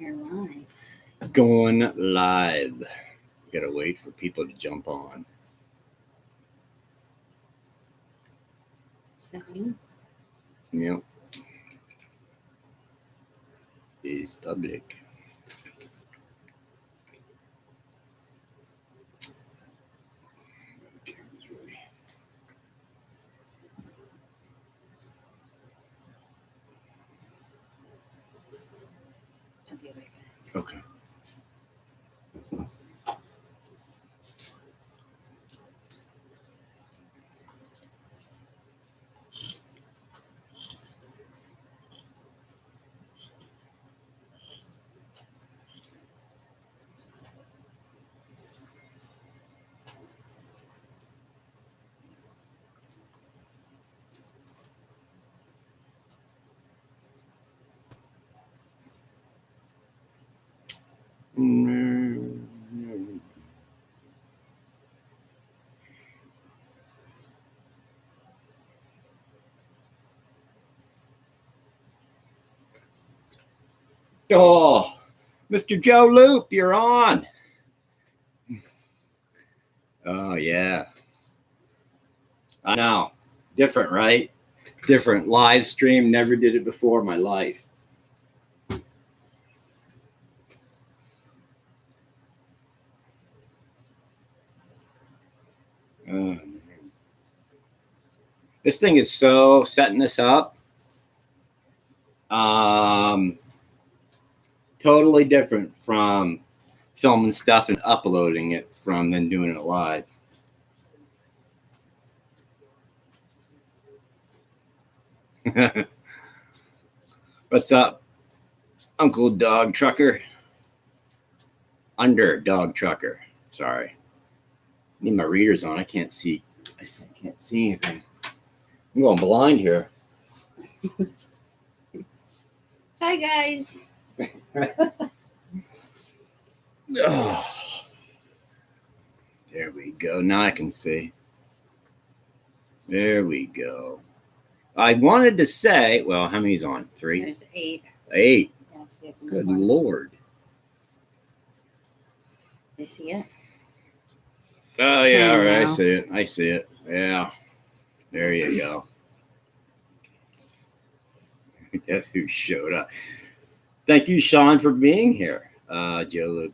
You're live. Going live. Gotta wait for people to jump on. Sorry. Yep. Is public. I'll be right back. Okay. Oh, Mr. Joe Loop, you're on. Oh, yeah. I know. Different, right? Different. Live stream. Never did it before in my life. This thing is so setting this up. Totally different from filming stuff and uploading it from then doing it live. What's up, Uncle Dog Trucker? Underdog Trucker. Sorry. Need my readers on. I can't see. I can't see anything. I'm going blind here. Hi, guys. Oh, there we go. Now I can see. There we go. I wanted to say, well, how many's on? 3? There's 8. 8. Yeah, see if Good one. Lord. Do you see it? Oh, yeah, all right. I Wow. see it. I see it. Yeah. There you go. Guess who showed up? Thank you, Sean, for being here, Joe Loop.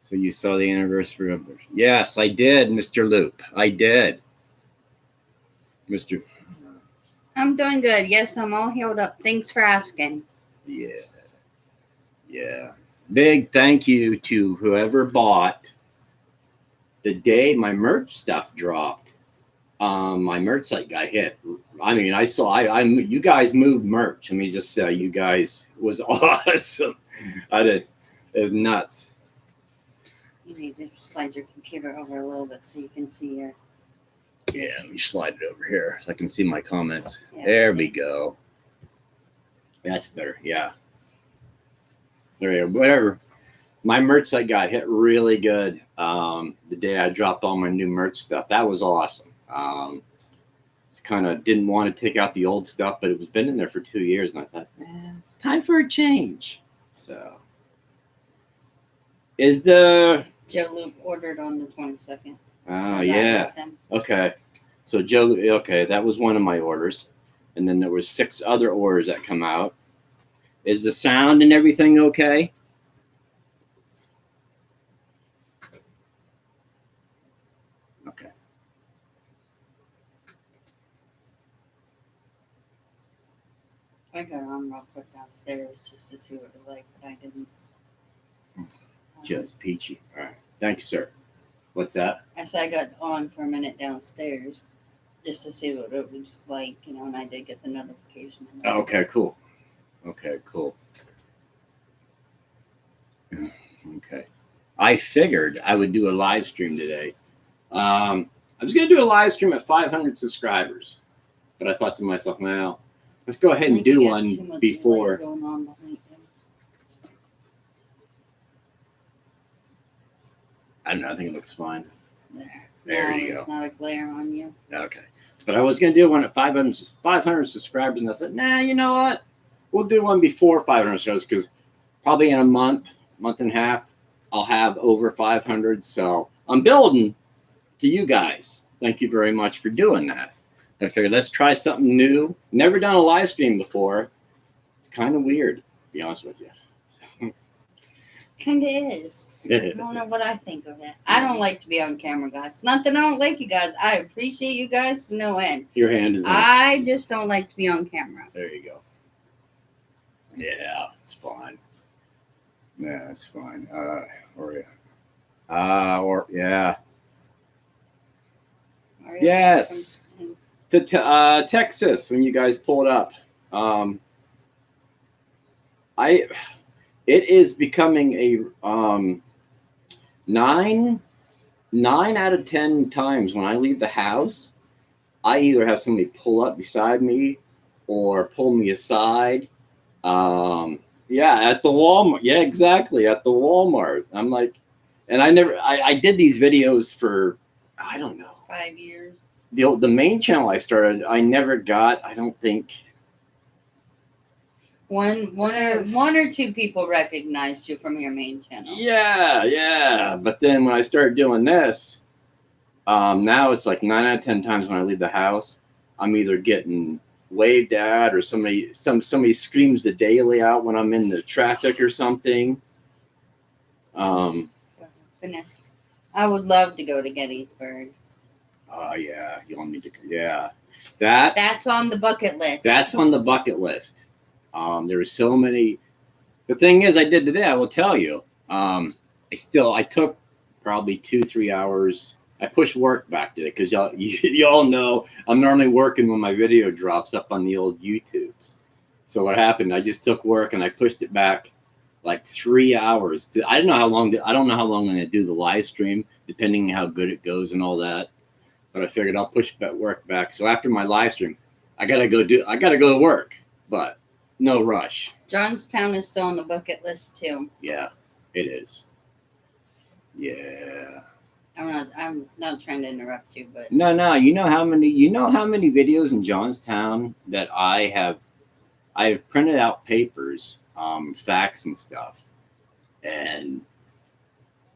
So you saw the anniversary of this? Yes, I did, Mr. Loop. I did. Mr. I'm doing good. Yes, I'm all healed up. Thanks for asking. Yeah. Yeah. Big thank you to whoever bought the day my merch stuff dropped. My merch site got hit. I mean, I saw you guys moved merch. Let me just say, you guys was awesome. It was nuts. You need to slide your computer over a little bit so you can see your. Yeah, let me slide it over here so I can see my comments. Yeah, There we go. That's better. Yeah. There you go. Whatever. My merch site got hit really good the day I dropped all my new merch stuff. That was awesome. It's kind of didn't want to take out the old stuff, but it was been in there for 2 years, and I thought, it's time for a change. So, is the Joe Loop ordered on the 22nd. oh So yeah, that was him. okay. So Joe, okay, that was one of my orders, and then there was 6 other orders that come out. Is the sound and everything okay? Okay. I got on real quick downstairs just to see what it was like, but I didn't. Just peachy. All right. Thank you, sir. What's that? I said I got on for a minute downstairs just to see what it was like, and I did get the notification. Okay, cool. Okay, cool. Okay. I figured I would do a live stream today. I was going to do a live stream at 500 subscribers, but I thought to myself, well, let's go ahead and do one before. Going on behind you. I don't know. I think it looks fine. There you there's go. not a glare on you. Okay. But I was going to do one at 500 subscribers, and I thought, nah, you know what? We'll do one before 500 subscribers because probably in a month and a half, I'll have over 500. So I'm building to you guys. Thank you very much for doing that. I figured let's try something new. Never done a live stream before. It's kind of weird, to be honest with you. So. Kind of is. I don't know what I think of it. I don't like to be on camera, guys. Not that I don't like you guys. I appreciate you guys to no end. Your hand is up. I just don't like to be on camera. There you go. Yeah, it's fine. Yeah, it's fine. Or yeah. Yes. To Texas, when you guys pulled up, it is becoming a 9 out of 10 times when I leave the house, I either have somebody pull up beside me or pull me aside. Yeah, at the Walmart. Yeah, exactly, at the Walmart. I'm like, and I did these videos for, I don't know, 5 years. The main channel I started, I never got, I don't think. One or two people recognized you from your main channel. Yeah. But then when I started doing this, now it's like 9 out of 10 times when I leave the house, I'm either getting waved at or somebody screams the daily out when I'm in the traffic or something. Finish. I would love to go to Gettysburg. Oh yeah, you want me to? Yeah, that's on the bucket list. That's on the bucket list. There were so many. The thing is, I did today. I will tell you. I took probably 2-3 hours. I pushed work back today because y'all know I'm normally working when my video drops up on the old YouTubes. So what happened? I just took work and I pushed it back like 3 hours. I don't know how long I'm going to do the live stream, depending on how good it goes and all that. But I figured I'll push that work back. So after my live stream, I gotta go to work, but no rush. Johnstown is still on the bucket list too. Yeah, it is. Yeah. I'm not trying to interrupt you, but no. You know how many videos in Johnstown that I've printed out papers, facts and stuff, and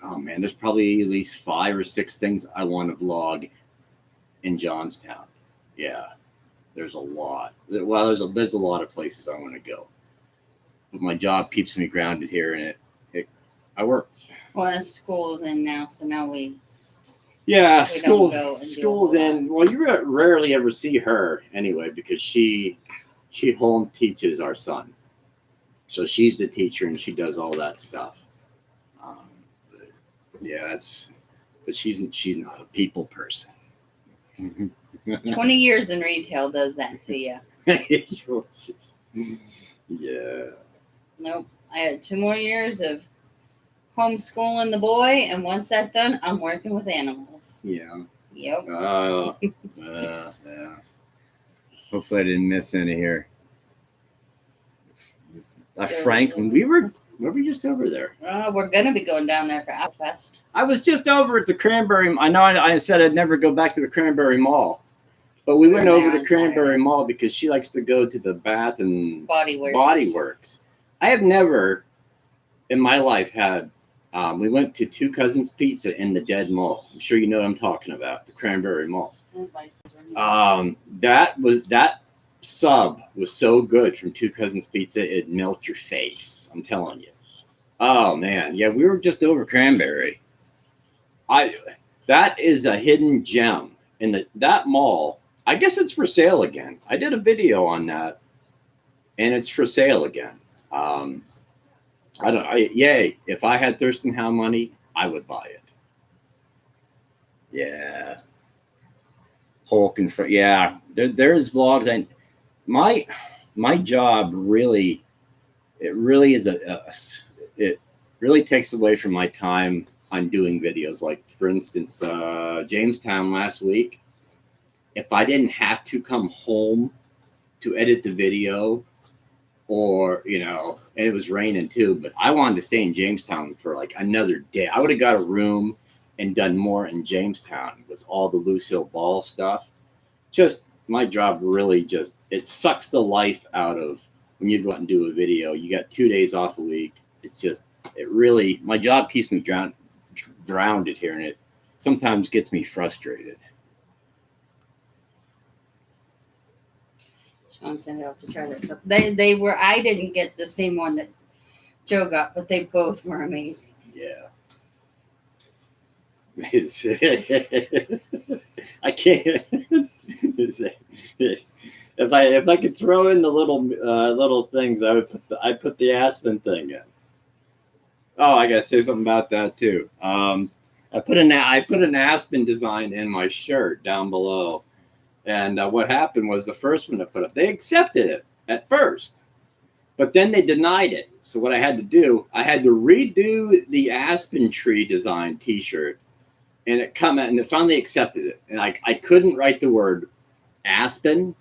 oh man, there's probably at least 5 or 6 things I want to vlog in Johnstown. Yeah, there's a lot. Well, there's a lot of places I want to go, but my job keeps me grounded here, and I work. Well, Skool's in now, so now we. Yeah, Skool's in. Well, you rarely ever see her anyway because she home teaches our son, so she's the teacher and she does all that stuff. But she's not a people person. 20 years in retail does that to you. Yeah. Nope. I had 2 more years of homeschooling the boy, and once that's done, I'm working with animals. Yeah. Yep. Yeah. Hopefully I didn't miss any here. Franklin, we were just over there. We're gonna be going down there for Outfest. I was just over at the Cranberry. I know I said I'd never go back to the Cranberry Mall, but we went over to Cranberry Mall because she likes to go to the Bath and Body Works. I have never in my life had. We went to Two Cousins Pizza in the Dead Mall. I'm sure you know what I'm talking about, the Cranberry Mall. That sub was so good from Two Cousins Pizza, it melts your face. I'm telling you. Oh man, yeah, we were just over Cranberry. That is a hidden gem in that mall. I guess it's for sale again. I did a video on that, and it's for sale again. If I had Thurston Howe money, I would buy it. Yeah. Hulk and there's vlogs. My job really, it really is it really takes away from my time on doing videos. Like for instance, Jamestown last week, if I didn't have to come home to edit the video, or, and it was raining too, but I wanted to stay in Jamestown for like another day. I would have got a room and done more in Jamestown with all the Lucille Ball stuff. Just my job really it sucks the life out of when you go out and do a video. You got 2 days off a week. It's just, it really, my job keeps me drowned here, and it sometimes gets me frustrated. Sean said I'll have to try that stuff. They were, I didn't get the same one that Joe got, but they both were amazing. Yeah. It's, I can't. If I could throw in the little things, I put the Aspen thing in. Oh, I gotta say something about that too. I put an Aspen design in my shirt down below, and what happened was the first one I put up, they accepted it at first, but then they denied it. So what I had to do, I had to redo the Aspen tree design T-shirt, and it finally accepted it. And I couldn't write the word Aspen.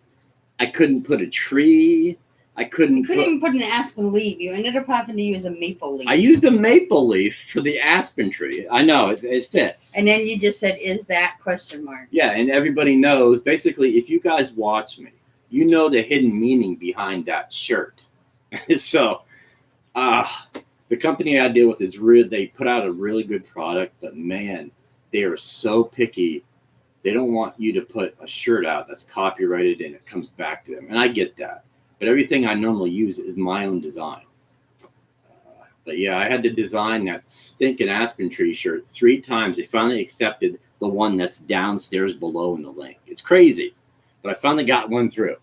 I couldn't put a tree. I couldn't even put an aspen leaf. You ended up having to use a maple leaf. I used a maple leaf for the aspen tree. I know it fits. And then you just said, "Is that question mark?" Yeah, and everybody knows. Basically, if you guys watch me, you know the hidden meaning behind that shirt. So, the company I deal with is they put out a really good product, but man, they are so picky. They don't want you to put a shirt out that's copyrighted and it comes back to them. And I get that. But everything I normally use is my own design. But yeah, I had to design that stinking aspen tree shirt 3 times. They finally accepted the one that's downstairs below in the link. It's crazy. But I finally got one through.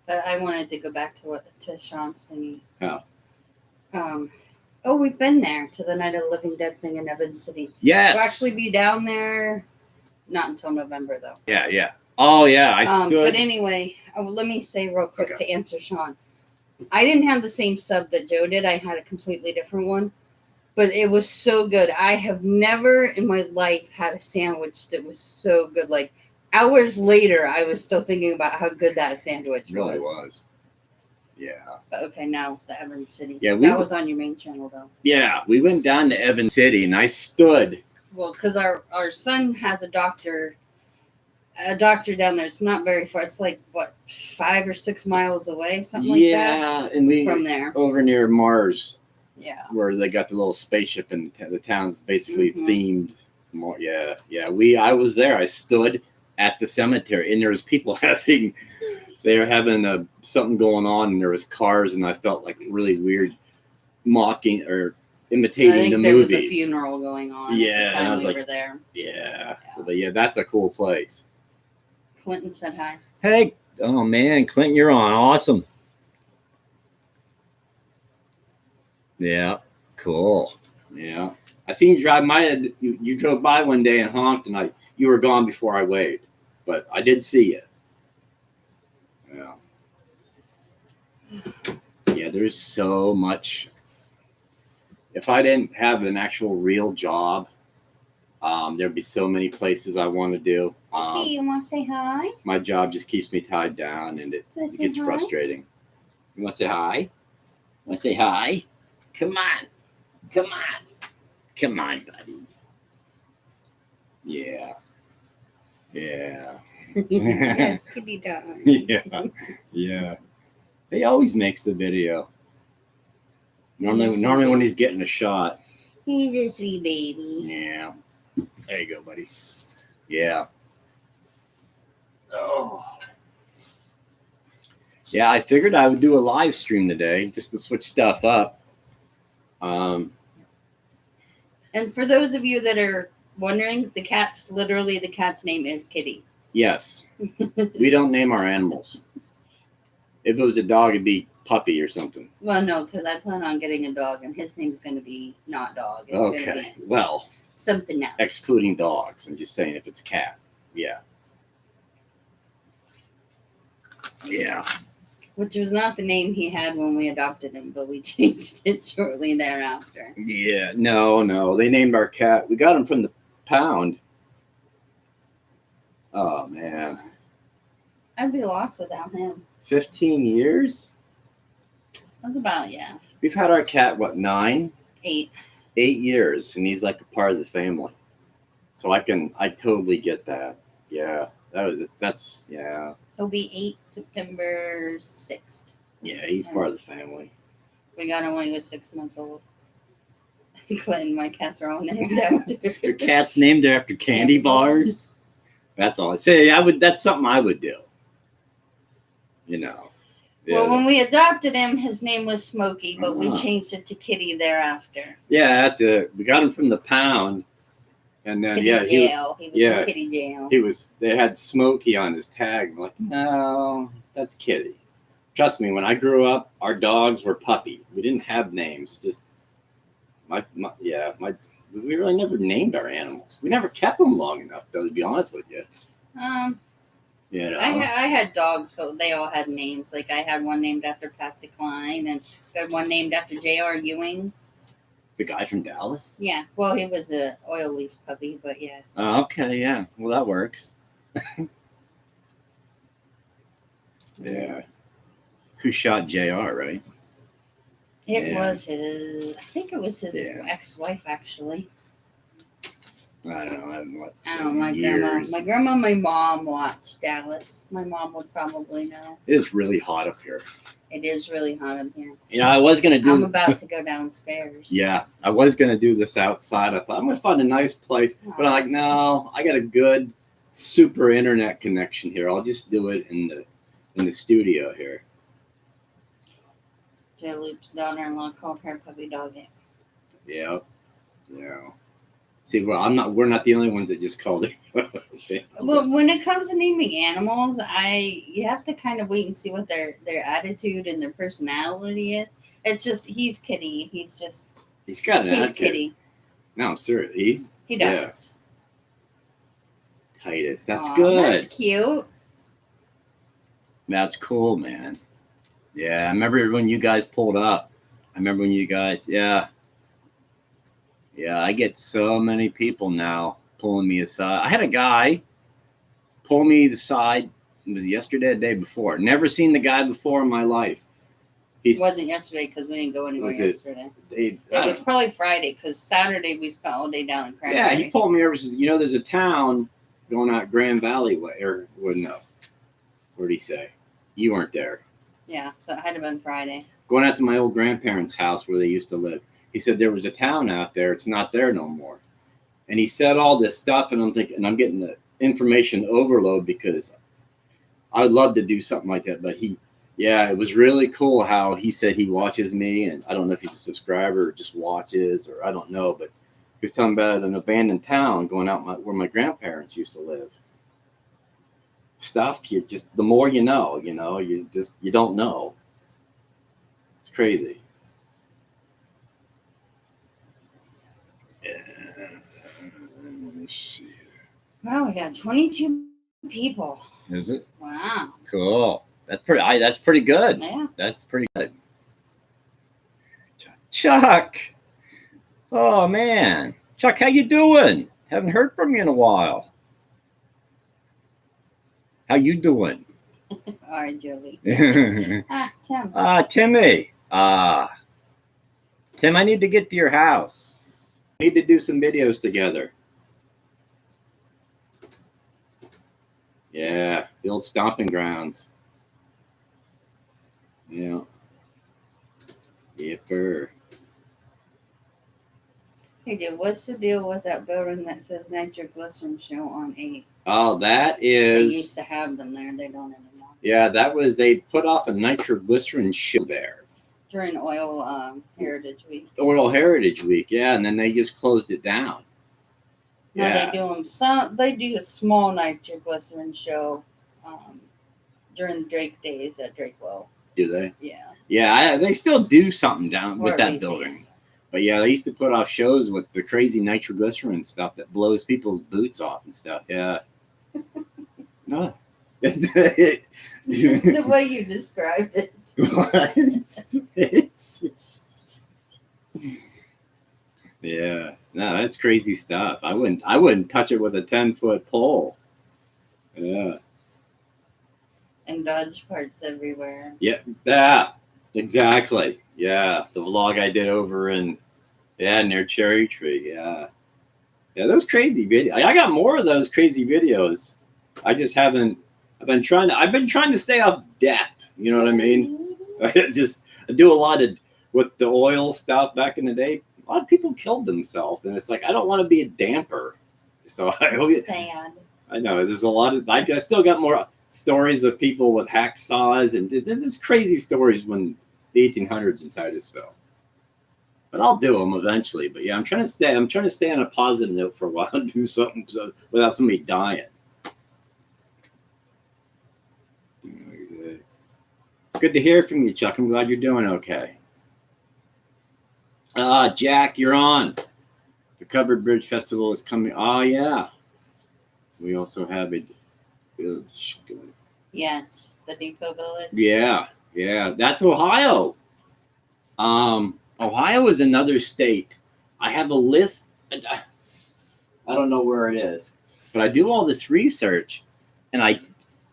But I wanted to go back to Sean's thingy. Oh. We've been there to the Night of the Living Dead thing in Evans City. Yes. We'll actually be down there, not until November though. Yeah. Oh yeah, I stood. But anyway, let me say real quick to answer Sean. I didn't have the same sub that Joe did. I had a completely different one, but it was so good. I have never in my life had a sandwich that was so good. Like hours later, I was still thinking about how good that sandwich really was. Yeah. But okay, now the Evans City. Yeah, that was on your main channel though. Yeah, we went down to Evans City, and I stood. Well, because our son has a doctor down there. It's not very far. It's like what, 5 or 6 miles away, something like that. Yeah, and we from there over near Mars. Yeah, where they got the little spaceship, and the town's basically themed. More, yeah. I was there. I stood at the cemetery, and there was people having something going on, and there was cars, and I felt like really weird, mocking or imitating the movie. There was a funeral going on. Yeah, and I was we like, were there. Yeah. So, but yeah, that's a cool place. Clinton said hi. Hey, oh man, Clinton, you're on. Awesome. Yeah, cool. Yeah, I seen you drive by. You drove by one day and honked, and you were gone before I waved, but I did see you. Yeah, there's so much. If I didn't have an actual real job, there'd be so many places I want to do. Okay, you want to say hi? My job just keeps me tied down, and it gets frustrating. You want to say hi? Want to say hi? Come on, buddy. Yeah. Yes, kitty dog. Yeah. He always makes the video. Normally when he's getting a shot. He's a sweet baby. Yeah. There you go, buddy. Yeah. Oh. Yeah, I figured I would do a live stream today just to switch stuff up. And for those of you that are wondering, the cat's name is Kitty. Yes. We don't name our animals. If it was a dog, it'd be Puppy or something. Well, no, because I plan on getting a dog, and his name's going to be not dog. It's okay. Well, something else. Excluding dogs. I'm just saying if it's a cat. Yeah. Yeah. Which was not the name he had when we adopted him, but we changed it shortly thereafter. Yeah. No. They named our cat. We got him from the pound. Oh, man. I'd be lost without him. 15 years? That's about, yeah. We've had our cat, what, 9? 8. 8 years, and he's like a part of the family. So I totally get that. Yeah. That's He'll be 8 September 6th. Yeah, he's part of the family. We got him when he was 6 months old. Clinton, my cats are all named after. Your cat's named after candy bars? That's all I say. That's something I would do. You know. Yeah. Well, when we adopted him, his name was Smokey, but we changed it to Kitty thereafter. Yeah, that's it. We got him from the pound. And then Kitty jail. He was in Kitty jail. They had Smokey on his tag. I'm like, no, that's Kitty. Trust me, when I grew up, our dogs were puppy. We didn't have names. Just we really never named our animals. We never kept them long enough, though, to be honest with you. You know. I had dogs, but they all had names. Like I had one named after Patsy Cline, and got one named after J.R. Ewing. The guy from Dallas? Yeah. Well, he was a oil lease puppy, but yeah. Oh, okay, yeah. Well, that works. Yeah. Who shot JR, right? It was his, I think it was his ex-wife, actually. I don't know. I haven't watched My grandma, my mom watched Dallas. My mom would probably know. It is really hot up here. It is really hot up here. You know, I was going to do... I'm about to go downstairs. Yeah, I was going to do this outside. I thought, I'm going to find a nice place. But I'm like, no, I got a good, super internet connection here. I'll just do it in the studio here. Joe Loop's daughter-in-law called her puppy dog it. Yep. Yeah. See, well, we're not the only ones that just called it. Well, when it comes to naming animals, you have to kind of wait and see what their attitude and their personality is. It's just, he's Kitty. He's got an attitude. He's Kitty. No, I'm serious. He does. Yeah. Titus, that's good. That's cute. That's cool, man. Yeah, I remember when you guys pulled up. Yeah, I get so many people now pulling me aside. I had a guy pull me aside. It was yesterday, the day before. Never seen the guy before in my life. It wasn't yesterday because we didn't go anywhere yesterday. It was probably Friday because Saturday we spent all day down in Cranberry. Yeah, he pulled me over and says, there's a town going out Grand Valley way. What did he say? You weren't there. Yeah, so it had to have been Friday. Going out to my old grandparents' house where they used to live. He said there was a town out there. It's not there no more. And he said all this stuff, and I'm thinking, I'm getting the information overload because I would love to do something like that. But it was really cool how he said he watches me, and I don't know if he's a subscriber or just watches, or I don't know. But he was talking about an abandoned town going out where my grandparents used to live. Stuff the more you know, you don't know. It's crazy. Let's see. Wow, we got 22 people. Is it? Wow. Cool. That's pretty good. Yeah. That's pretty good. Chuck. Oh man. Chuck, how you doing? Haven't heard from you in a while. How you doing? All right, Joey. Tim. Timmy. Tim, I need to get to your house. We need to do some videos together. Yeah, the old stomping grounds. Yeah. Yipper. Hey, dude, what's the deal with that building that says Nitroglycerin Show on 8? Oh, that is... They used to have them there. They don't anymore. Yeah, they put off a nitroglycerin show there. During Oil Heritage Week. Oil Heritage Week, yeah, and then they just closed it down. No, they do a small nitroglycerin show during Drake days at Drakewell. Do they? Yeah. Yeah, they still do something down with that building. But yeah, they used to put off shows with the crazy nitroglycerin stuff that blows people's boots off and stuff. Yeah. No. The way you described it. Yeah. No, that's crazy stuff. I wouldn't touch it with a 10-foot pole. Yeah. And dodge parts everywhere. Yeah, exactly. Yeah, the vlog I did over near Cherry Tree. Yeah, those crazy videos. I got more of those crazy videos. I just haven't. I've been trying to stay off death. You know what I mean? I do a lot of with the oil stuff back in the day, a lot of people killed themselves, and it's like I don't want to be a damper. So It's sad. I know there's a lot of I still got more stories of people with hacksaws and there's crazy stories when the 1800s in Titusville. But I'll do them eventually. But yeah, I'm trying to stay on a positive note for a while and do something without somebody dying. Good to hear from you, Chuck. I'm glad you're doing okay. Jack, you're on. The Covered Bridge Festival is coming. Oh yeah. We also have a village going. Yes, the Depot Village. Yeah, that's Ohio. Ohio is another state. I have a list. I don't know where it is, but I do all this research, and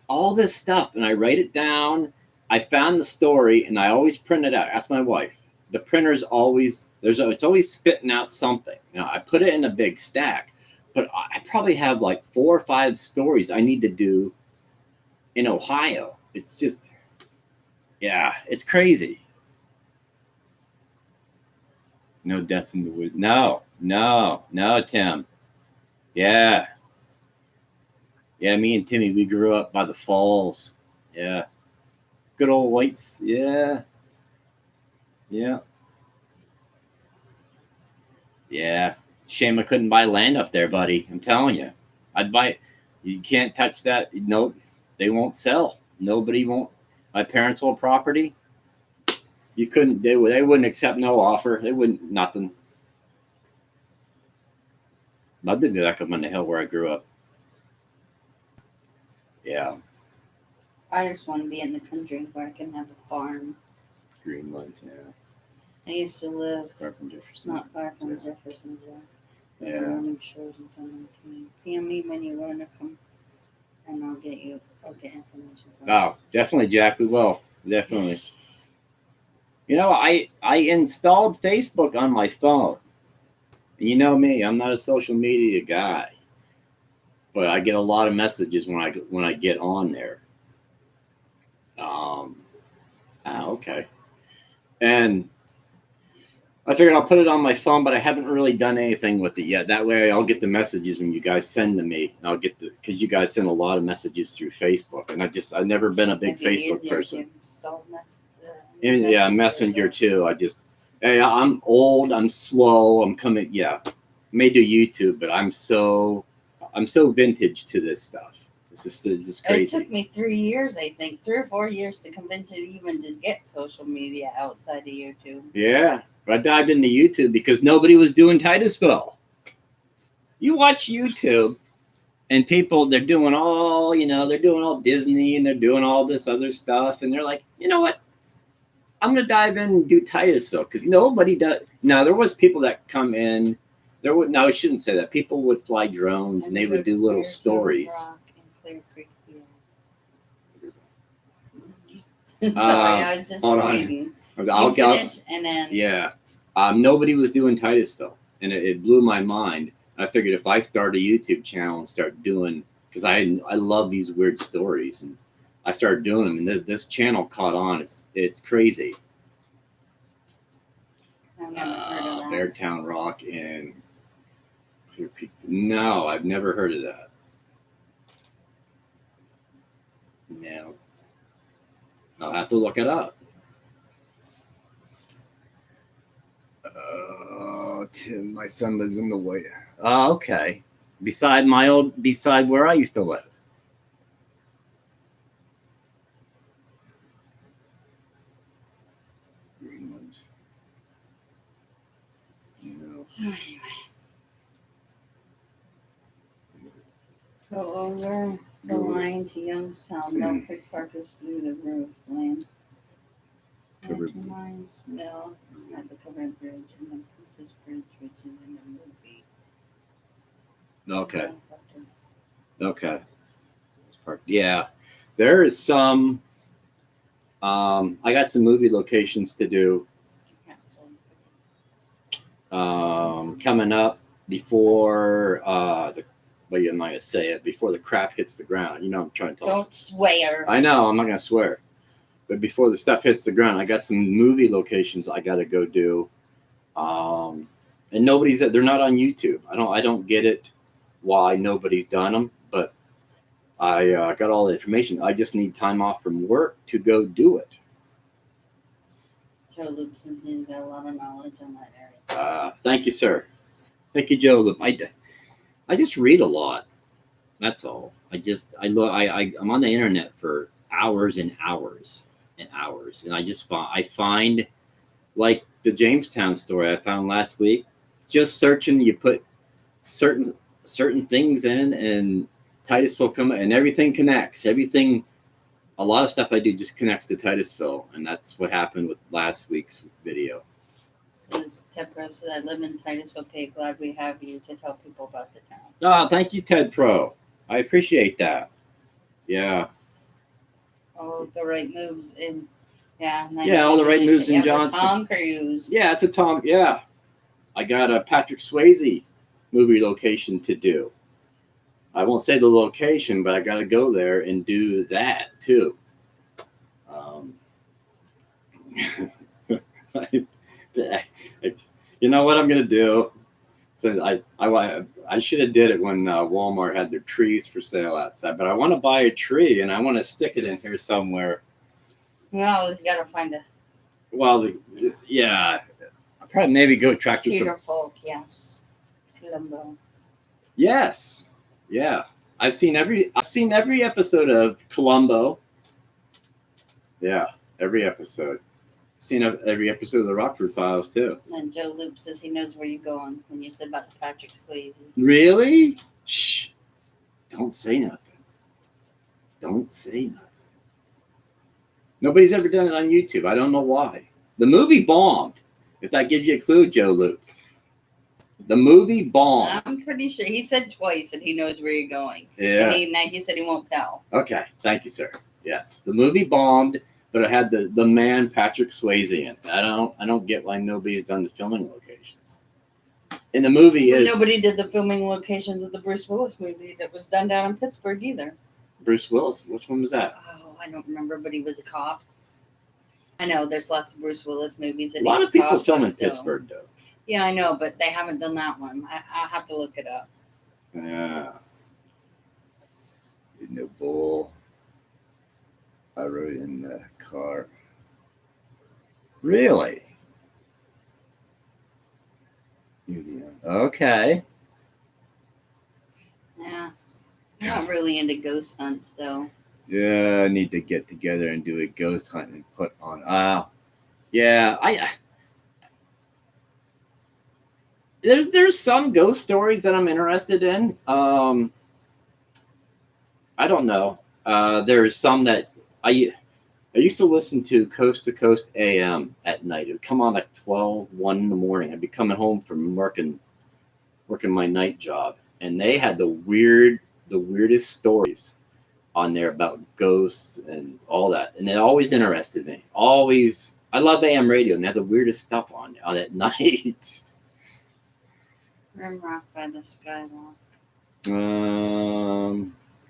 all this stuff, and I write it down. I found the story, and I always print it out. Ask my wife. The printer's always it's always spitting out something. I put it in a big stack, but I probably have like 4 or 5 stories I need to do in Ohio. It's just, yeah, it's crazy. No death in the woods. No, Tim. Yeah. Yeah, me and Timmy, we grew up by the falls. Yeah. Good old whites. Yeah. Yeah. Yeah. Shame I couldn't buy land up there, buddy. I'm telling you. I'd buy it. You can't touch that. No, they won't sell. Nobody won't. My parents' old property. You couldn't. They wouldn't accept no offer. They wouldn't. Nothing. Love to be back up on the hill where I grew up. Yeah. I just want to be in the country where I can have a farm. Greenlands, yeah. I used to live Far from Jefferson. not far from Jeffersonville. Yeah. Running shows and coming to me. PM me when you want to come, and I'll get information. Oh, definitely, Jack. We will. Definitely. You know, I installed Facebook on my phone. And you know me, I'm not a social media guy, but I get a lot of messages when I get on there. Okay. And I figured I'll put it on my phone, but I haven't really done anything with it yet. That way I'll get the messages when you guys send to me. And I'll get because you guys send a lot of messages through Facebook. And I've never been a big Facebook person. Yeah, Messenger too. Hey, I'm old, I'm slow, I'm coming. Yeah, I may do YouTube, but I'm so vintage to this stuff. It's just crazy. It took me 3 years, I think, 3 or 4 years to convince you even to get social media outside of YouTube. Yeah, but I dived into YouTube because nobody was doing Titusville. You watch YouTube, and people they're doing all Disney and they're doing all this other stuff, and they're like, you know what? I'm gonna dive in and do Titusville because nobody does. Now there was people that come in. I shouldn't say that. People would fly drones and they would do little stories. Sorry, I was just waiting. I'll finish and then yeah. Nobody was doing Titusville, and it blew my mind. I figured if I start a YouTube channel and start doing, because I love these weird stories, and I started doing them, and this channel caught on. It's crazy. I've never heard of that. Beartown Rock and Clear Peak. No, I've never heard of that. No. I'll have to look it up. Tim, my son lives in the White. Oh, okay. Beside where I used to live. Greenland. Anyway. Go over the line to Youngstown. Mill Creek Park is through the roof land. 2 miles. Mill has a covered bridge, and the Princess Bridge, which is in the movie. Okay. Okay. Yeah. There is some. I got some movie locations to do. Coming up before what am I gonna say it? Before the crap hits the ground. You know I'm trying to talk. Don't swear. I know, I'm not gonna swear. But before the stuff hits the ground, I got some movie locations I got to go do. And they're not on YouTube. I don't get it why nobody's done them, but I got all the information. I just need time off from work to go do it. Joe Loop says he's got a lot of knowledge on that area. Thank you, sir. Thank you, Joe Loop. I just read a lot. That's all. I'm on the internet for hours and hours and hours, and I find like the Jamestown story I found last week. Just searching, you put certain things in, and Titusville come, and everything connects. Everything, a lot of stuff I do just connects to Titusville, and that's what happened with last week's video. Says Ted Pro said, I live in Titusville, Pay. Glad we have you to tell people about the town. Oh, thank you, Ted Pro. I appreciate that. Yeah. All the right moves in. Yeah. All the right moves in Johnston. Tom Cruise. Yeah, it's a Tom. Yeah. I got a Patrick Swayze movie location to do. I won't say the location, but I got to go there and do that too. You know what I'm gonna do? So I should have did it when Walmart had their trees for sale outside. But I want to buy a tree and I want to stick it in here somewhere. Well, you gotta find a. Well, yeah. I'll probably maybe go tractor some. Peter Falk, yes. Columbo. Yes. Yeah. I've seen every episode of Columbo. Yeah, every episode. Seen every episode of the Rockford Files too. And Joe Loop says he knows where you're going when you said about the Patrick Swayze. Really? Shh. Don't say nothing. Don't say nothing. Nobody's ever done it on YouTube. I don't know why. The movie bombed. If that gives you a clue, Joe Luke. The movie bombed. I'm pretty sure. He said twice that he knows where you're going. Yeah. And he said he won't tell. Okay. Thank you, sir. Yes. The movie bombed, but it had the man Patrick Swayze in it. I don't get why nobody's done the filming locations. And the movie is... Nobody did the filming locations of the Bruce Willis movie that was done down in Pittsburgh either. Bruce Willis? Which one was that? Oh, I don't remember, but he was a cop. I know there's lots of Bruce Willis movies. A lot of people film in Pittsburgh, though. Yeah, I know, but they haven't done that one. I'll have to look it up. Yeah. No bull. I rode in the car. Really? Okay. Yeah. I'm not really into ghost hunts, though. Yeah, I need to get together and do a ghost hunt and put on. Yeah, There's some ghost stories that I'm interested in. I don't know. There's some that I used to listen to Coast AM at night. It would come on like 1 in the morning. I'd be coming home from working my night job, and they had the weirdest stories on there about ghosts and all that, and it always interested me. Always, I love AM radio, and they have the weirdest stuff on at night. Rim Rock by the Skywalk.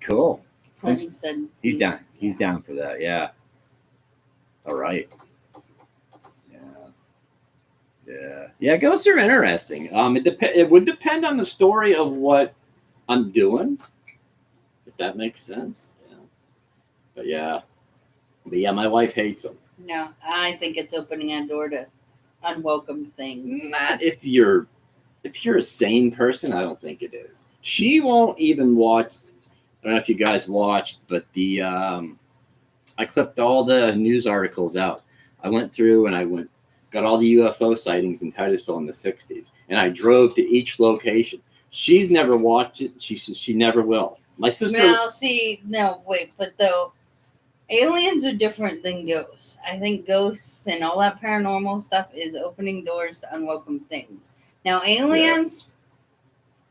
Cool. Clinton said he's down. He's down for that. Yeah. All right. Yeah. Ghosts are interesting. It would depend on the story of what I'm doing, if that makes sense. Yeah. But yeah, my wife hates them. No, I think it's opening a door to unwelcome things. Not if you're a sane person. I don't think it is. She won't even watch. I don't know if you guys watched, but I clipped all the news articles out. I went through and got all the UFO sightings in Titusville in the 60s, and I drove to each location. She's never watched it. She says she never will. My sister. But though aliens are different than ghosts. I think ghosts and all that paranormal stuff is opening doors to unwelcome things. Now, aliens,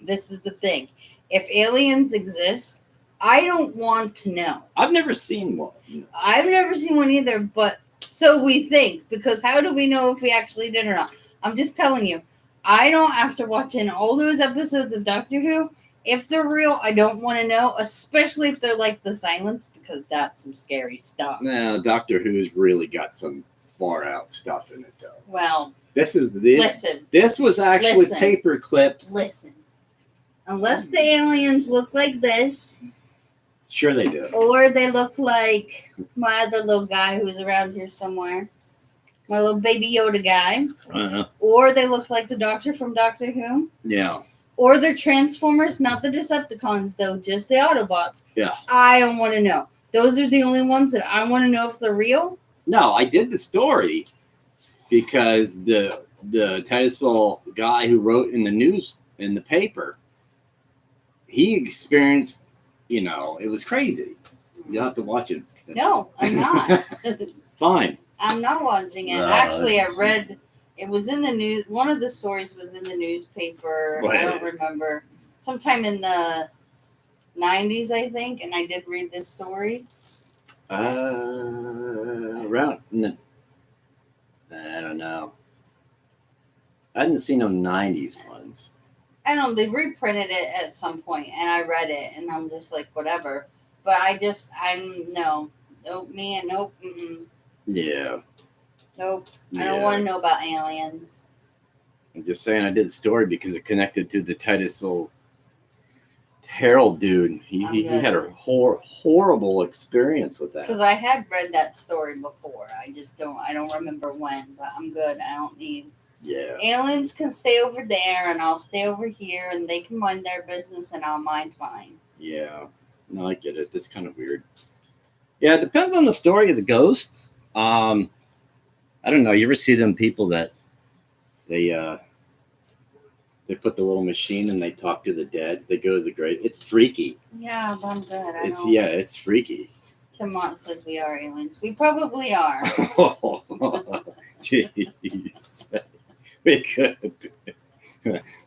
This is the thing. If aliens exist, I don't want to know. I've never seen one. I've never seen one either, but so we think, because how do we know if we actually did or not? I'm just telling you, I don't, after watching all those episodes of Doctor Who, if they're real, I don't want to know, especially if they're like The Silence, because that's some scary stuff. No, Doctor Who's really got some far out stuff in it, though. Well, This was actually Listen. paper clips. listen. Unless the aliens look like this, Sure they do. or they look like my other little guy who's around here somewhere, my little baby Yoda guy, or they look like the Doctor from Doctor Who, Yeah. or they're Transformers, not the Decepticons though, just the Autobots. Yeah. I don't want to know. Those are the only ones that I want to know if they're real. No, I did the story because the Titusville guy who wrote in the news in the paper, he experienced, it was crazy. You have to watch it. No, I'm not. Fine. I'm not watching it. No, Actually, I read it was in the news. One of the stories was in the newspaper. What? I don't remember. Sometime in the 90s, I think, and I did read this story. Around. I don't know. I didn't see no 90s ones. I don't know, they reprinted it at some point, and I read it, and I'm just like, whatever. But nope, man, nope, Yeah. nope. I don't want to know about aliens. I'm just saying I did the story because it connected to the Titusville Herald dude. He had a horrible experience with that. Because I had read that story before. I don't remember when, but I'm good. I don't need. Yeah. Aliens can stay over there, and I'll stay over here, and they can mind their business, and I'll mind mine. Yeah. No, I get it. That's kind of weird. Yeah, it depends on the story of the ghosts. I don't know. You ever see them people that they put the little machine and they talk to the dead? They go to the grave. It's freaky. Yeah, but I'm good. It's freaky. Tomorrow says we are aliens. We probably are. Oh, jeez. We could.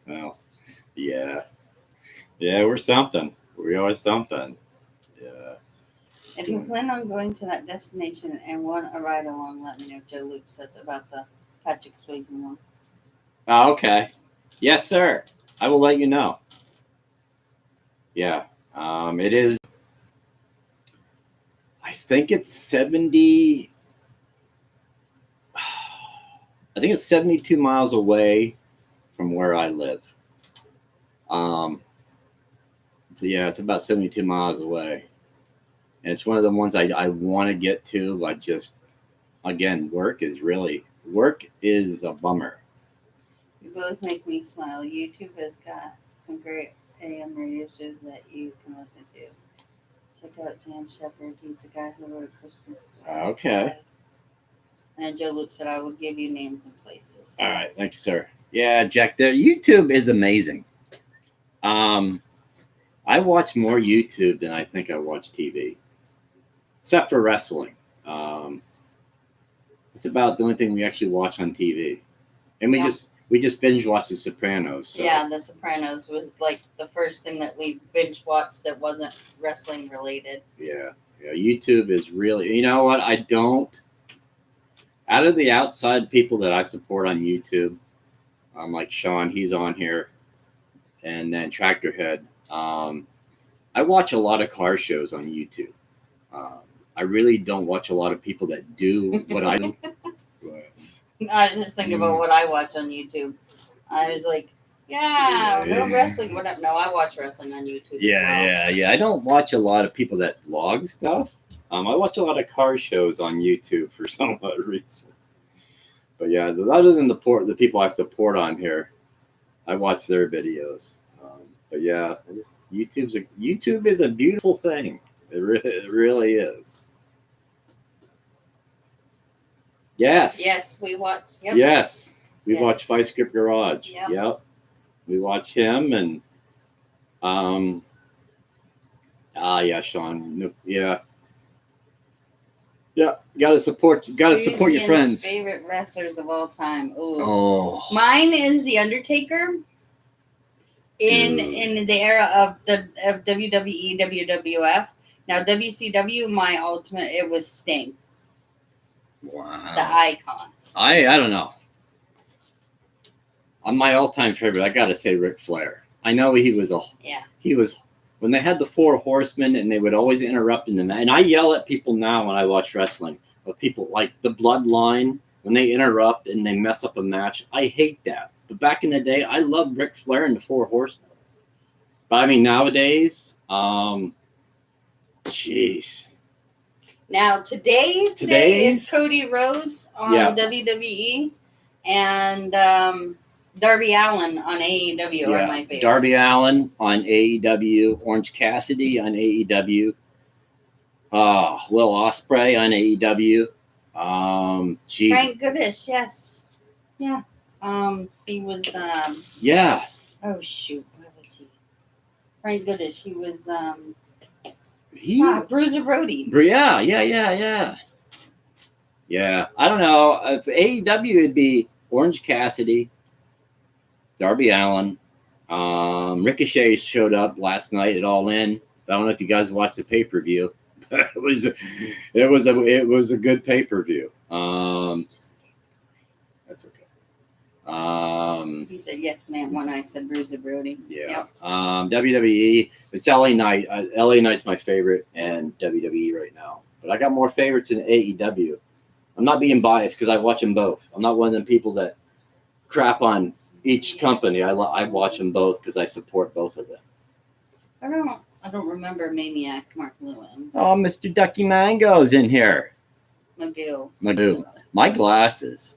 Well, yeah. Yeah, we're something. We are something. Yeah. If you plan on going to that destination and want a ride along, let me know. Joe Luke says about the Patrick Swayze one. Oh, okay. Yes, sir. I will let you know. Yeah. It is. I think it's 70. I think it's 72 miles away from where I live. So yeah, it's about 72 miles away. And it's one of the ones I want to get to, but just, again, work is a bummer. You both make me smile. YouTube has got some great AM radio shows that you can listen to. Check out Dan Shepard. He's the guy who wrote Christmas Story. Okay. And Joe Luke said I will give you names and places. All right, thank you, sir. Yeah, Jack, YouTube is amazing. I watch more YouTube than I think I watch TV, except for wrestling. It's about the only thing we actually watch on TV, and we just binge watch The Sopranos. So. Yeah, The Sopranos was like the first thing that we binge watched that wasn't wrestling related. Yeah, YouTube is really. You know what? I don't. Out of the outside people that I support on YouTube, like Sean, he's on here, and then Tractorhead. I watch a lot of car shows on YouTube. I really don't watch a lot of people that do what I do. I was just thinking about what I watch on YouTube. I was like, real wrestling. Whatever. No, I watch wrestling on YouTube. Yeah. I don't watch a lot of people that vlog stuff. I watch a lot of car shows on YouTube for some odd reason. But yeah, other than the people I support on here, I watch their videos. But yeah, YouTube is a beautiful thing. It really is. Yes. Yes, we watch. Yep. Yes, we watch Vice Grip Garage. Yep. We watch him and Sean. Yeah. Gotta support your friends. Favorite wrestlers of all time. Ooh. Oh. Mine is The Undertaker. In the era of WWE, WWF. Now WCW, my ultimate, it was Sting. Wow. The icons. I don't know. My all-time favorite, I gotta say Ric Flair. I know he was when they had the Four Horsemen and they would always interrupt in the match. And I yell at people now when I watch wrestling, but people like the Bloodline, when they interrupt and they mess up a match, I hate that. But back in the day, I loved Ric Flair and the Four Horsemen. But I mean, nowadays, jeez. Now today is Cody Rhodes on WWE and Darby Allin on AEW are my favorites. Darby Allin on AEW, Orange Cassidy on AEW, Will Ospreay on AEW. Frank Goodish, yes. Yeah. He was yeah. Oh shoot, what was he? Frank Goodish. He was Bruiser Brody. Yeah. I don't know. If AEW would be Orange Cassidy, Darby Allin, Ricochet showed up last night at All In. I don't know if you guys watched the pay-per-view. It was a good pay-per-view. That's okay. He said yes, ma'am, when I said Bruiser Brody. Yeah. Yep. WWE. It's LA Knight. LA Knight's my favorite, and WWE right now. But I got more favorites in AEW. I'm not being biased because I watch them both. I'm not one of them people that crap on each company. I watch them both because I support both of them. I don't remember Maniac Mark Lewin. Oh, Mr. Ducky Mango's in here. Magoo. My glasses.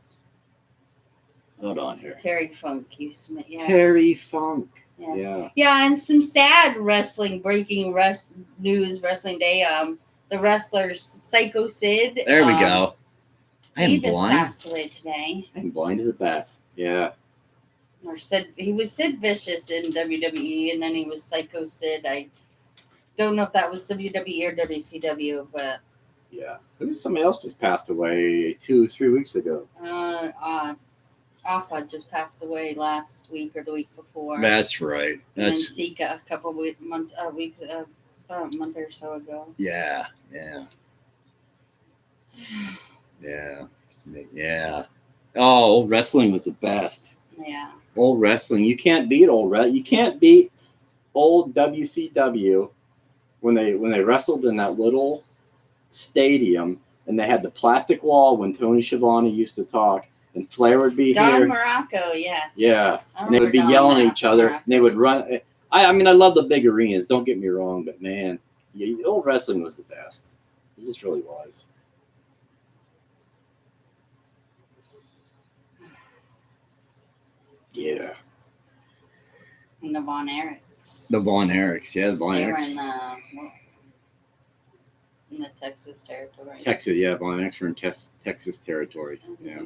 Hold on here. Terry Funk. Yes. Terry Funk. Yes. Yeah. Yeah, and some sad breaking news wrestling day. The wrestler Psycho Sid. There we go. He just passed away today. I'm blind as a bat. Yeah. Or he was Sid Vicious in WWE, and then he was Psycho Sid. I don't know if that was WWE or WCW, but yeah, somebody else just passed away 2-3 weeks ago. Alpha just passed away last week or the week before. That's right. And then Sika a couple months, about a month or so ago. Yeah. Oh, old wrestling was the best. Yeah. Old wrestling. You can't beat You can't beat old WCW when they wrestled in that little stadium and they had the plastic wall when Tony Schiavone used to talk and Flair would be Don here. Morocco, yes. Yeah. And they would be yelling at each other. And they would run. I mean, I love the big arenas. Don't get me wrong, but man, old wrestling was the best. It just really was. Yeah. And the Von Erichs. The Von Erichs, yeah, the Von Erichs. They were in the Texas territory. Texas, yeah, Von Erichs were in Texas territory. Yeah.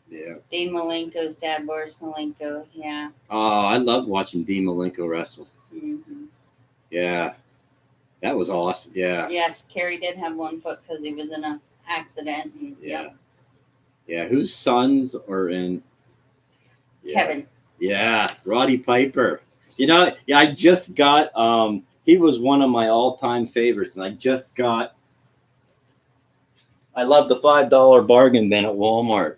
Yep. Dean Malenko's dad, Boris Malenko, yeah. Oh, I loved watching Dean Malenko wrestle. Mm-hmm. Yeah. That was awesome, yeah. Yes, Kerry did have one foot because he was in an accident. And, yeah. Yeah, whose sons are in? Yeah. Kevin. Yeah, Roddy Piper. I just got, he was one of my all-time favorites, and I love the $5 bargain bin at Walmart.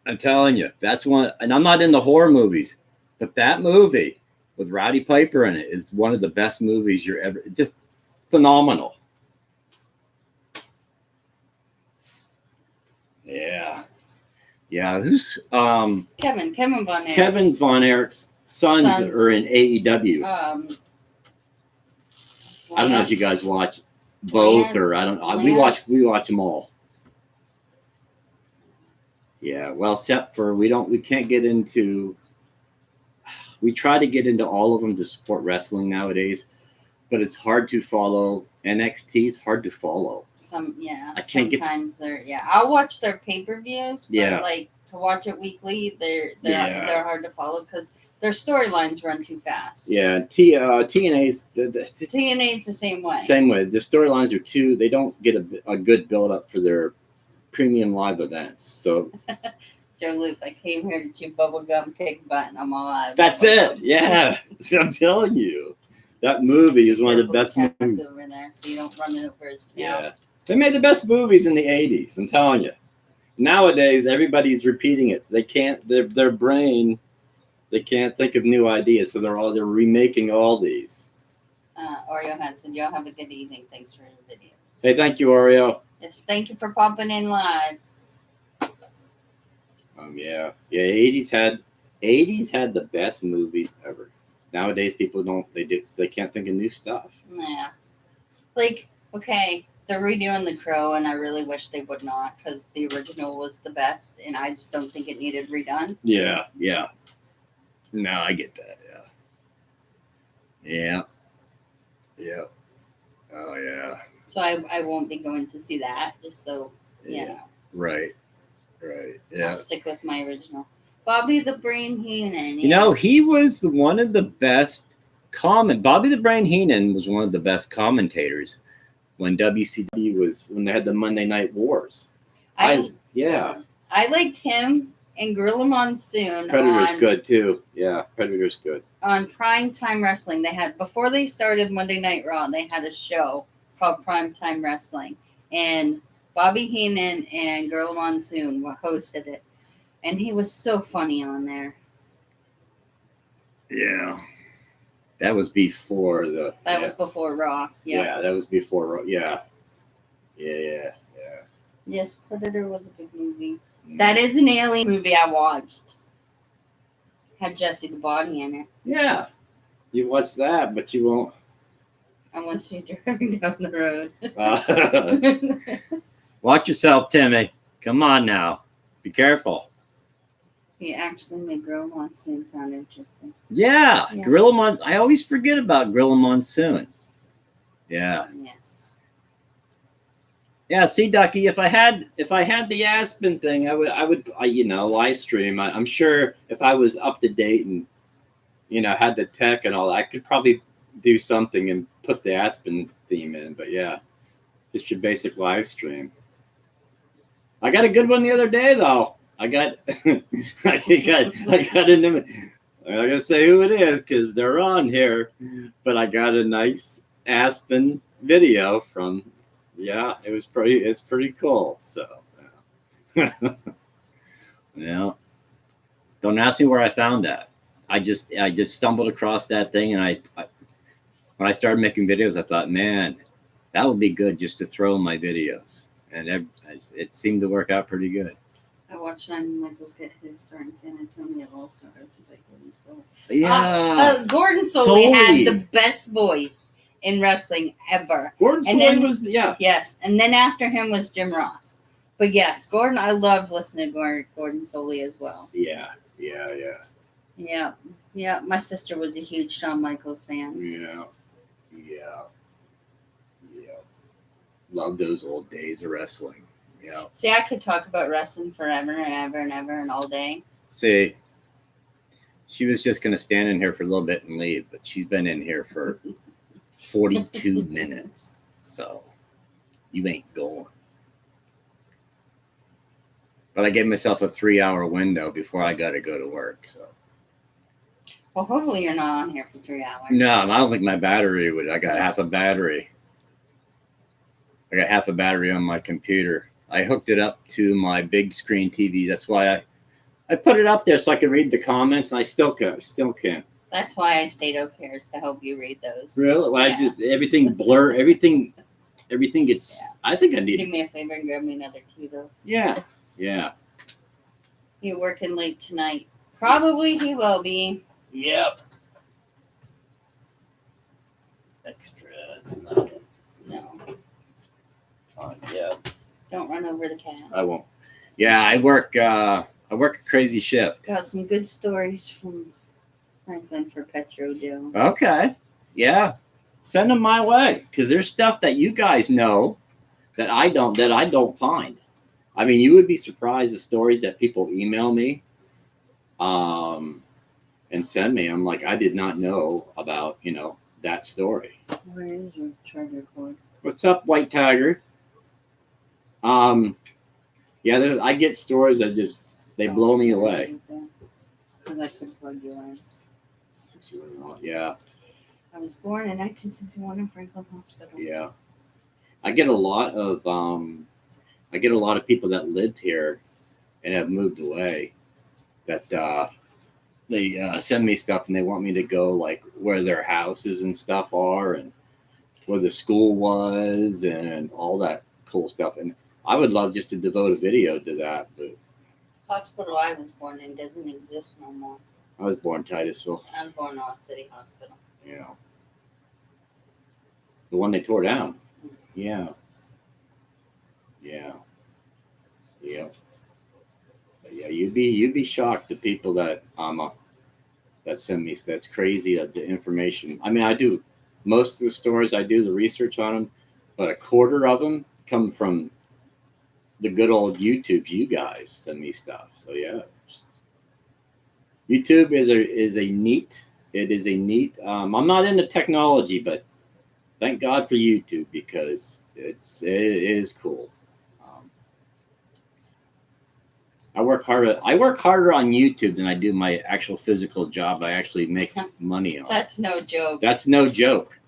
I'm telling you, that's one, and I'm not into horror movies, but that movie with Roddy Piper in it is one of the best movies you're ever, just phenomenal. Yeah. Who's Kevin Von Erich. Kevin Von Erich's sons are in AEW. I don't know if you guys watch both or I don't know. We watch them all. Yeah, well, except for we can't get into. We try to get into all of them to support wrestling nowadays, but it's hard to follow. NXT is hard to follow. I can't sometimes they're I'll watch their pay-per-views, but like to watch it weekly, they're hard to follow because their storylines run too fast. Yeah, TNA's TNA's the same way. Same way. The storylines are they don't get a good build up for their premium live events. So Joe Luke, I came here to chew bubblegum, kick butt, and I'm all out. That's it. Yeah. I'm telling you. That movie is one of the best movies. Over there, so you don't run over his tail. Yeah. They made the best movies in the 80s, I'm telling you. Nowadays, everybody's repeating it. So they can't, their brain They can't think of new ideas, so they're remaking all these. Oreo Hansen, y'all have a good evening. Thanks for your videos. Hey, thank you, Oreo. Yes, thank you for popping in live. Yeah. 80s had the best movies ever. Nowadays, people they can't think of new stuff. Yeah. Like, okay, they're redoing The Crow, and I really wish they would not, because the original was the best, and I just don't think it needed redone. Yeah. No, I get that. Yeah. Oh yeah. So I won't be going to see that, just so you know. Right. Yeah. I'll stick with my original. Bobby the Brain Heenan. You know, he was one of the best Bobby the Brain Heenan was one of the best commentators when WCW when they had the Monday Night Wars. I liked him and Gorilla Monsoon. Predator's good too. Yeah, Predator's good. On Primetime Wrestling, they had, before they started Monday Night Raw, they had a show called Primetime Wrestling, and Bobby Heenan and Gorilla Monsoon hosted it, and he was so funny on there. Yeah. That was before That was before Raw. Yeah, that was before Raw. Yeah. Yes, Predator was a good movie. That is an alien movie I watched. Had Jesse the Body in it. Yeah. You watch that, but you won't. Unless you're driving down the road. Watch yourself, Timmy. Come on now. Be careful. He actually made Gorilla Monsoon sound interesting. Yeah. Gorilla Monsoon. I always forget about Gorilla Monsoon. Yeah. Yes. Yeah, see, Ducky, if I had the Aspen thing, I would live stream. I'm sure if I was up to date and had the tech and all that, I could probably do something and put the Aspen theme in. But yeah, just your basic live stream. I got a good one the other day though. I got I'm not gonna say who it is because they're on here, but I got a nice Aspen video from. Yeah, it's pretty cool. So, yeah. Don't ask me where I found that. I just stumbled across that thing, and I when I started making videos, I thought, man, that would be good just to throw in my videos, and it seemed to work out pretty good. I watched Shawn Michaels get his start in San Antonio All Stars with Gordon Solie. Yeah, Gordon Solie had the best voice in wrestling ever. Gordon Solie was yes, and then after him was Jim Ross. But yes, Gordon, I loved listening to Gordon Solie as well. Yeah. My sister was a huge Shawn Michaels fan. Yeah. Love those old days of wrestling. Yeah. See, I could talk about wrestling forever and ever and ever and all day. See, she was just going to stand in here for a little bit and leave, but she's been in here for 42 minutes. So you ain't going. But I gave myself a 3-hour window before I got to go to work. So. Well, hopefully you're not on here for 3 hours. No, I don't think my battery would. I got half a battery. I got half a battery on my computer. I hooked it up to my big screen TV. That's why I put it up there so I can read the comments, and I still can't. That's why I stayed up here, is to help you read those. Really? Well, yeah. I just everything blur, everything gets. Yeah. I think I need. Do me a favor and grab me another tea, though. Yeah. You working late tonight? Probably he will be. Yep. Extra. It's not. No. Yeah. Don't run over the cat. I won't. Yeah, I work a crazy shift. Got some good stories from Franklin for Petro Joe. Okay. Yeah. Send them my way, because there's stuff that you guys know that I don't find. I mean, you would be surprised the stories that people email me and send me. I'm like, I did not know about, that story. Where is your charger cord? What's up, White Tiger? Yeah, I get stories that they blow me away. Because I could plug you in. 61, yeah. I was born in 1961 in Franklin Hospital. Yeah. I get a lot of people that lived here and have moved away that they send me stuff and they want me to go like where their houses and stuff are and where the school was and all that cool stuff. And I would love just to devote a video to that, but Hospital I was born in doesn't exist no more. I was born in Titusville. I was born in North City Hospital. Yeah. The one they tore down. Yeah. Yeah. Yeah. But yeah, you'd be shocked, the people that that send me. That's crazy, that the information. I mean, I do most of the stories, I do the research on them, but a quarter of them come from the good old YouTube. You guys send me stuff. So yeah. YouTube is a neat. It is a neat. I'm not into technology, but thank God for YouTube because it is cool. I work harder on YouTube than I do my actual physical job. I actually make money on. That's no joke. That's no joke.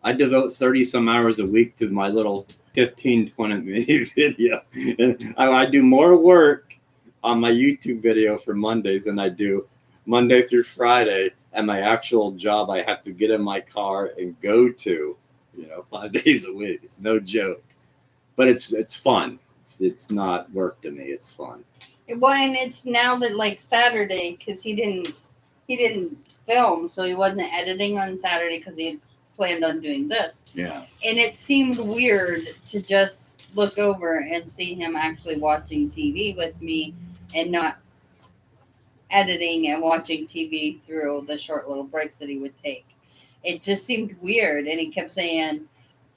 I devote 30 some hours a week to my little 15, 20 minute video. And I do more work on my YouTube video for Mondays than I do Monday through Friday at my actual job I have to get in my car and go to, 5 days a week. It's no joke. But it's fun. It's not work to me. It's fun. Well, and it's now that like Saturday because he didn't film, so he wasn't editing on Saturday because he had planned on doing this. Yeah. And it seemed weird to just look over and see him actually watching TV with me and not editing and watching TV through the short little breaks that he would take. It just seemed weird, and he kept saying,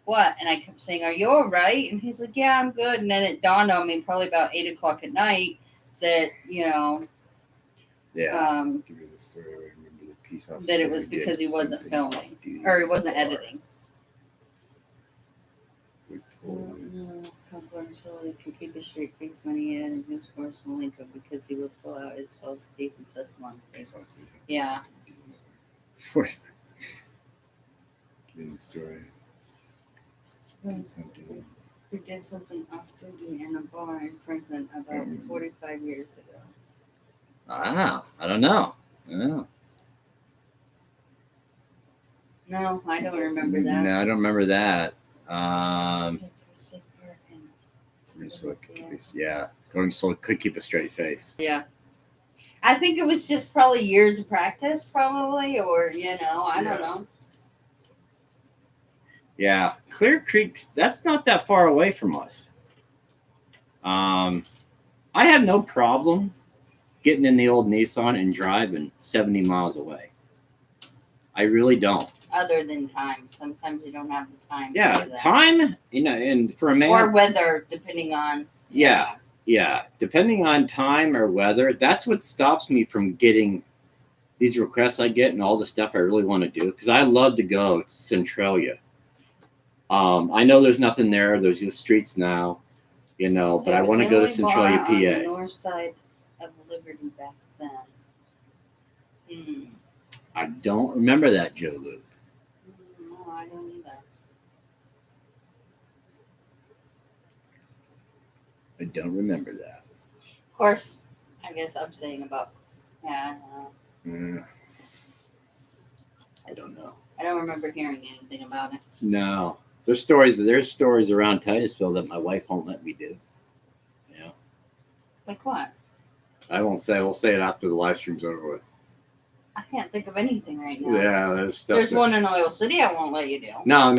"What?" And I kept saying, "Are you all right?" And he's like, "Yeah, I'm good." And then it dawned on me probably about 8:00 at night that Yeah. Give you the story. I remember the piece off that it was because he wasn't filming or he wasn't editing. So he could keep a straight face when he had his horse Malenko because he would pull out his false teeth and set them on the table. Yeah. Give you the story. Something. We did something off duty in a bar in Franklin about 45 years ago. Ah, I don't know. Yeah. No, I don't remember that. No, I don't remember that. Yeah, going so it could keep a straight face. Yeah. I think it was just probably years of practice, probably, or, I don't know. Yeah, Clear Creek, that's not that far away from us. I have no problem getting in the old Nissan and driving 70 miles away. I really don't. Other than time. Sometimes you don't have the time. Yeah, to do that. time, and for a man. Or weather, depending on. Yeah. Depending on time or weather, that's what stops me from getting these requests I get and all the stuff I really want to do. Because I love to go to Centralia. I know there's nothing there. There's just streets now, but I want to go to Centralia, PA. On the north side of Liberty back then. I don't remember that, Joe Loop. No, I don't either. I don't remember that. Of course, I guess I'm saying about. Yeah, I don't know. I don't know. I don't remember hearing anything about it. No. There's stories around Titusville that my wife won't let me do. Yeah. Like what? I won't say. We'll say it after the live stream's over with. I can't think of anything right now. Yeah, there's stuff. There's one in Oil City I won't let you do. No. I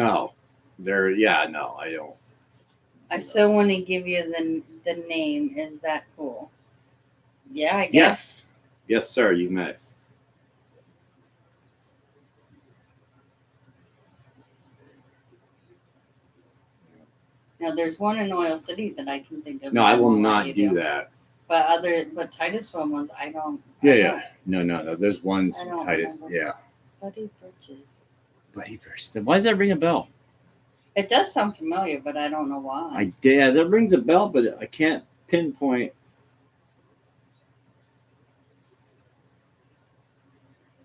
don't. I still want to give you the name. Is that cool? Yeah, I guess. Yes, sir. You may. Now, there's one in Oil City that I can think of. No, I will not do that. But Titusville ones, I don't. Yeah. No. There's ones I don't Titus. remember. Yeah. Buddy Bridges. Buddy Bridges. Why does that ring a bell? It does sound familiar, but I don't know why. That rings a bell, but I can't pinpoint.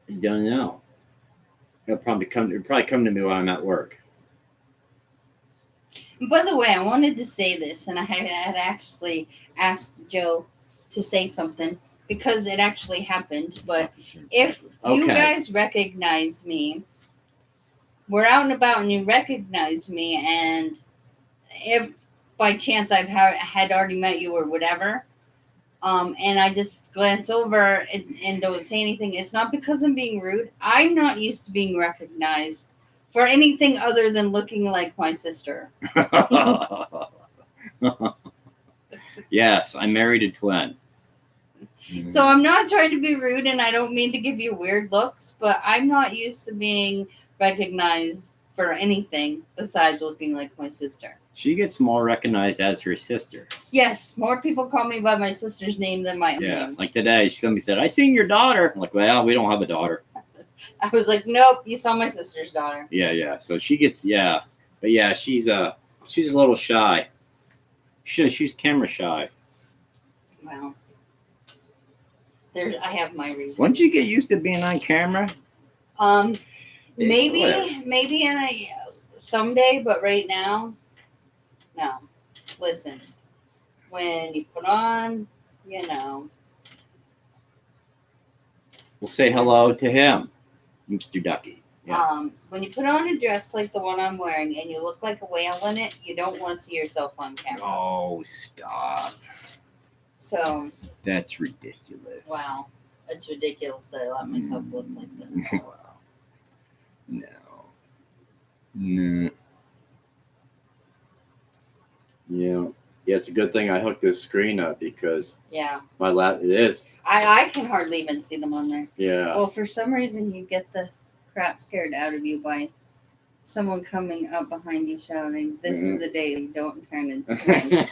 I don't know. It'll probably come to me while I'm at work. By the way, I wanted to say this, and I had actually asked Joe to say something. because it actually happened. But if you Okay. guys recognize me, we're out and about and you recognize me, and if by chance had already met you or whatever, and I just glance over and don't say anything, it's not because I'm being rude. I'm not used to being recognized for anything other than looking like my sister. Yes, I married a twin. So I'm not trying to be rude, and I don't mean to give you weird looks, but I'm not used to being recognized for anything besides looking like my sister. She gets more recognized as her sister. Yes, more people call me by my sister's name than my own name. Like today, somebody said, "I seen your daughter." I'm like, well, we don't have a daughter. I was like, nope, you saw my sister's daughter. Yeah. So she gets, but yeah, she's a little shy. She's camera shy. Well, I have my reasons. Once you get used to being on camera, maybe whatever. someday, but right now, no. Listen, when you put on, we'll say hello to him, Mr. Ducky. Yeah. When you put on a dress like the one I'm wearing and you look like a whale in it, you don't want to see yourself on camera. Oh, stop. So. That's ridiculous. Wow. It's ridiculous that I let myself look like that. Wow. No. Yeah, it's a good thing I hooked this screen up because my lap it is. I can hardly even see them on there. Yeah. Well, for some reason you get the crap scared out of you by someone coming up behind you shouting, "This is a day, don't turn and swing."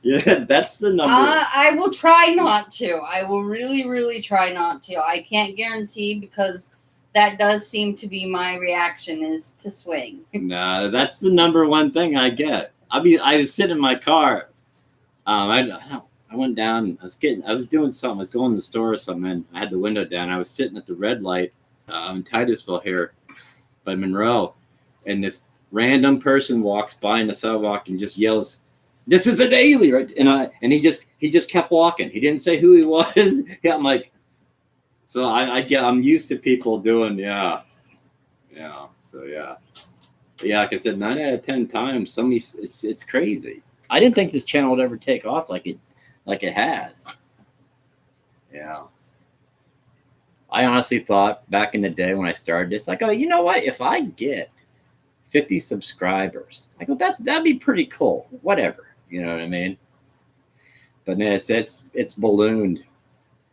Yeah, that's the number. I will try not to. I will really, really try not to. I can't guarantee because that does seem to be my reaction is to swing. Nah, that's the number one thing I get. I was sitting in my car. I went down. I was doing something. I was going to the store or something. And I had the window down. I was sitting at the red light in Titusville here by Monroe, and this random person walks by on the sidewalk and just yells, "This is a daily," right? And he just kept walking. He didn't say who he was. Yeah, I'm like, so I'm used to people doing yeah. So yeah. But yeah, like I said, 9 out of 10 times, it's crazy. I didn't think this channel would ever take off like it has. Yeah. I honestly thought back in the day when I started this, I go, you know what? If I get 50 subscribers, I go, that'd be pretty cool. Whatever, you know what I mean? But man, it's ballooned.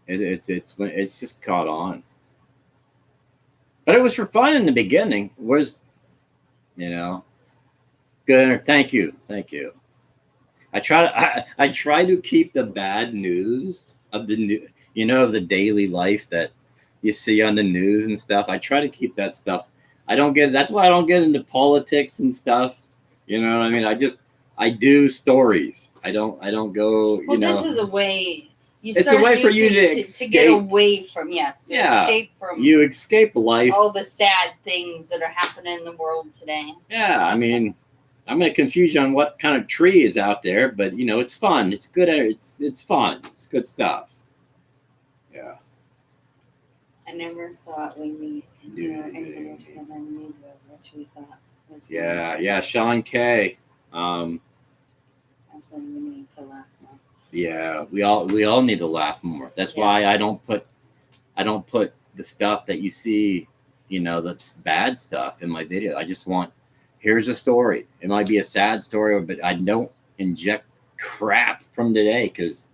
It's just caught on. But it was for fun in the beginning. It was, good. Thank you. I try to keep the bad news of of the daily life that you see on the news and stuff. I try to keep that stuff. That's why I don't get into politics and stuff. You know what I mean? I do stories. I don't go, Well, this is a way. It's a way for you to get away from, escape from. You escape life. All the sad things that are happening in the world today. Yeah, I mean, I'm going to confuse you on what kind of tree is out there, but it's fun. It's good. It's fun. It's good stuff. Yeah. I never thought we meet together what we thought was. Yeah. Sean K. Actually, we need to laugh more. Yeah, we all need to laugh more. That's why I don't put the stuff that you see, the bad stuff in my video. I just want, here's a story. It might be a sad story, but I don't inject crap from today because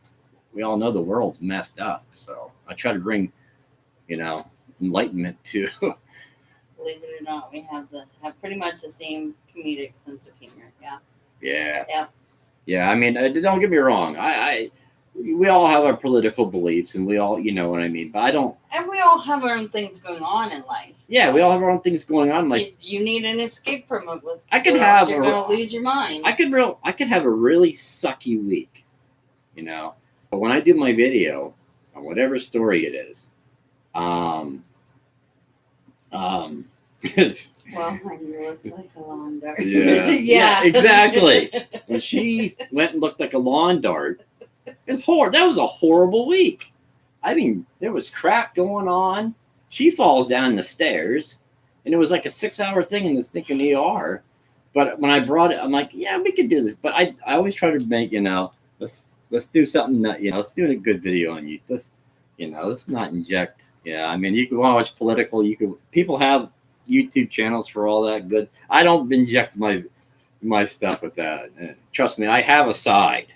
we all know the world's messed up. So I try to bring, enlightenment to. Believe it or not, we have pretty much the same comedic sense of humor. Yeah. Yeah. Yeah, I mean, don't get me wrong. We all have our political beliefs, and we all, you know what I mean. But I don't. And we all have our own things going on in life. Yeah, we all have our own things going on. Like you need an escape from it. I could have. You're gonna lose your mind. I could have a really sucky week, But when I do my video on whatever story it is, well, you look like a lawn dart. Yeah, exactly. When she went and looked like a lawn dart, It was horrible. That was a horrible week. I mean, there was crap going on. She falls down the stairs, and it was like a 6-hour thing in this stinking ER. But when I brought it, I'm like, yeah, we could do this. But I always try to make, let's do something that, let's do a good video on you. Let's not inject. Yeah, I mean, you can watch political. People have YouTube channels for all that good. I don't inject my stuff with that. Trust me, I have a side.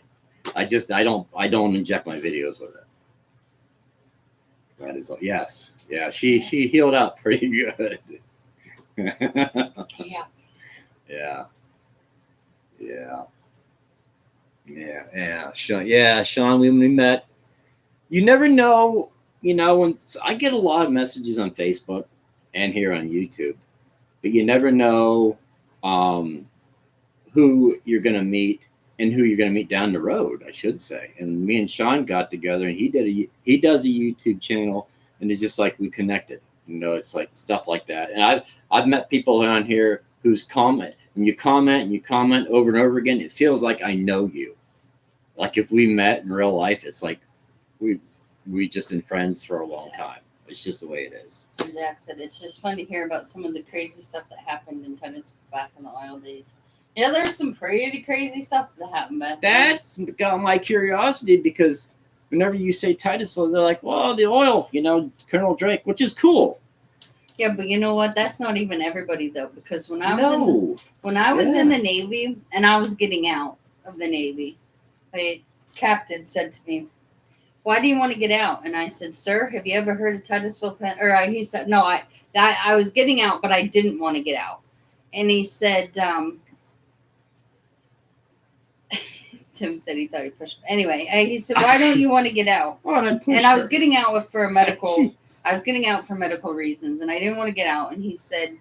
I don't inject my videos with it. That is, yes, yeah. She healed up pretty good. Yeah. Yeah. Sean, when we met, you never know, when I get a lot of messages on Facebook and here on YouTube, but you never know who you're going to meet and who you're going to meet down the road, I should say. And me and Sean got together, and he does a YouTube channel, and it's just like we connected. It's like stuff like that. And I've met people around here whose comment, and you comment over and over again. It feels like I know you. Like if we met in real life, it's like we just been friends for a long time. It's just the way it is. And Jack said it's just fun to hear about some of the crazy stuff that happened in tennis back in the oil days. Yeah, there's some pretty crazy stuff that happened back then. That's got my curiosity, because whenever you say Titusville, they're like, well, the oil, Colonel Drake, which is cool. Yeah, but you know what? That's not even everybody, though, because when I was Yeah. in the Navy and I was getting out of the Navy, a captain said to me, "Why do you want to get out?" And I said, "Sir, have you ever heard of Titusville?" He said, "No, I was getting out, but I didn't want to get out." And he said, Tim said he thought he pushed. Anyway, he said, "Why don't you want to get out?" And I was getting out for medical. I was getting out for medical reasons, and I didn't want to get out. And he said,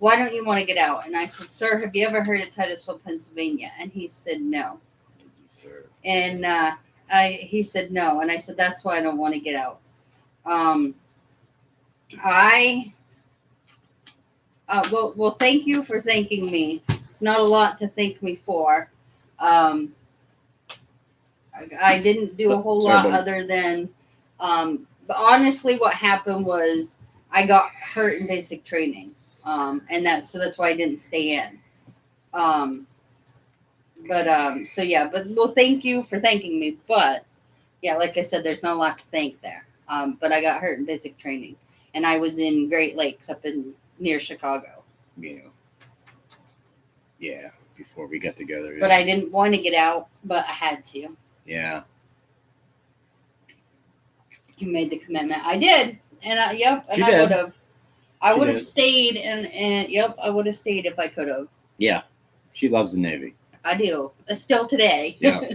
"Why don't you want to get out?" And I said, "Sir, have you ever heard of Titusville, Pennsylvania?" And he said, "No." And he said, "No." And I said, "That's why I don't want to get out." Well, thank you for thanking me. It's not a lot to thank me for. I didn't do a whole lot other than, but honestly, what happened was I got hurt in basic training, and that's why I didn't stay in. But thank you for thanking me. But yeah, like I said, there's not a lot to thank there. But I got hurt in basic training, and I was in Great Lakes up near Chicago. Yeah, before we got together. But I didn't want to get out, but I had to. Yeah. You made the commitment. I did, and I would have. I would have stayed, and I would have stayed if I could have. Yeah, she loves the Navy. I do. Still today. Yeah.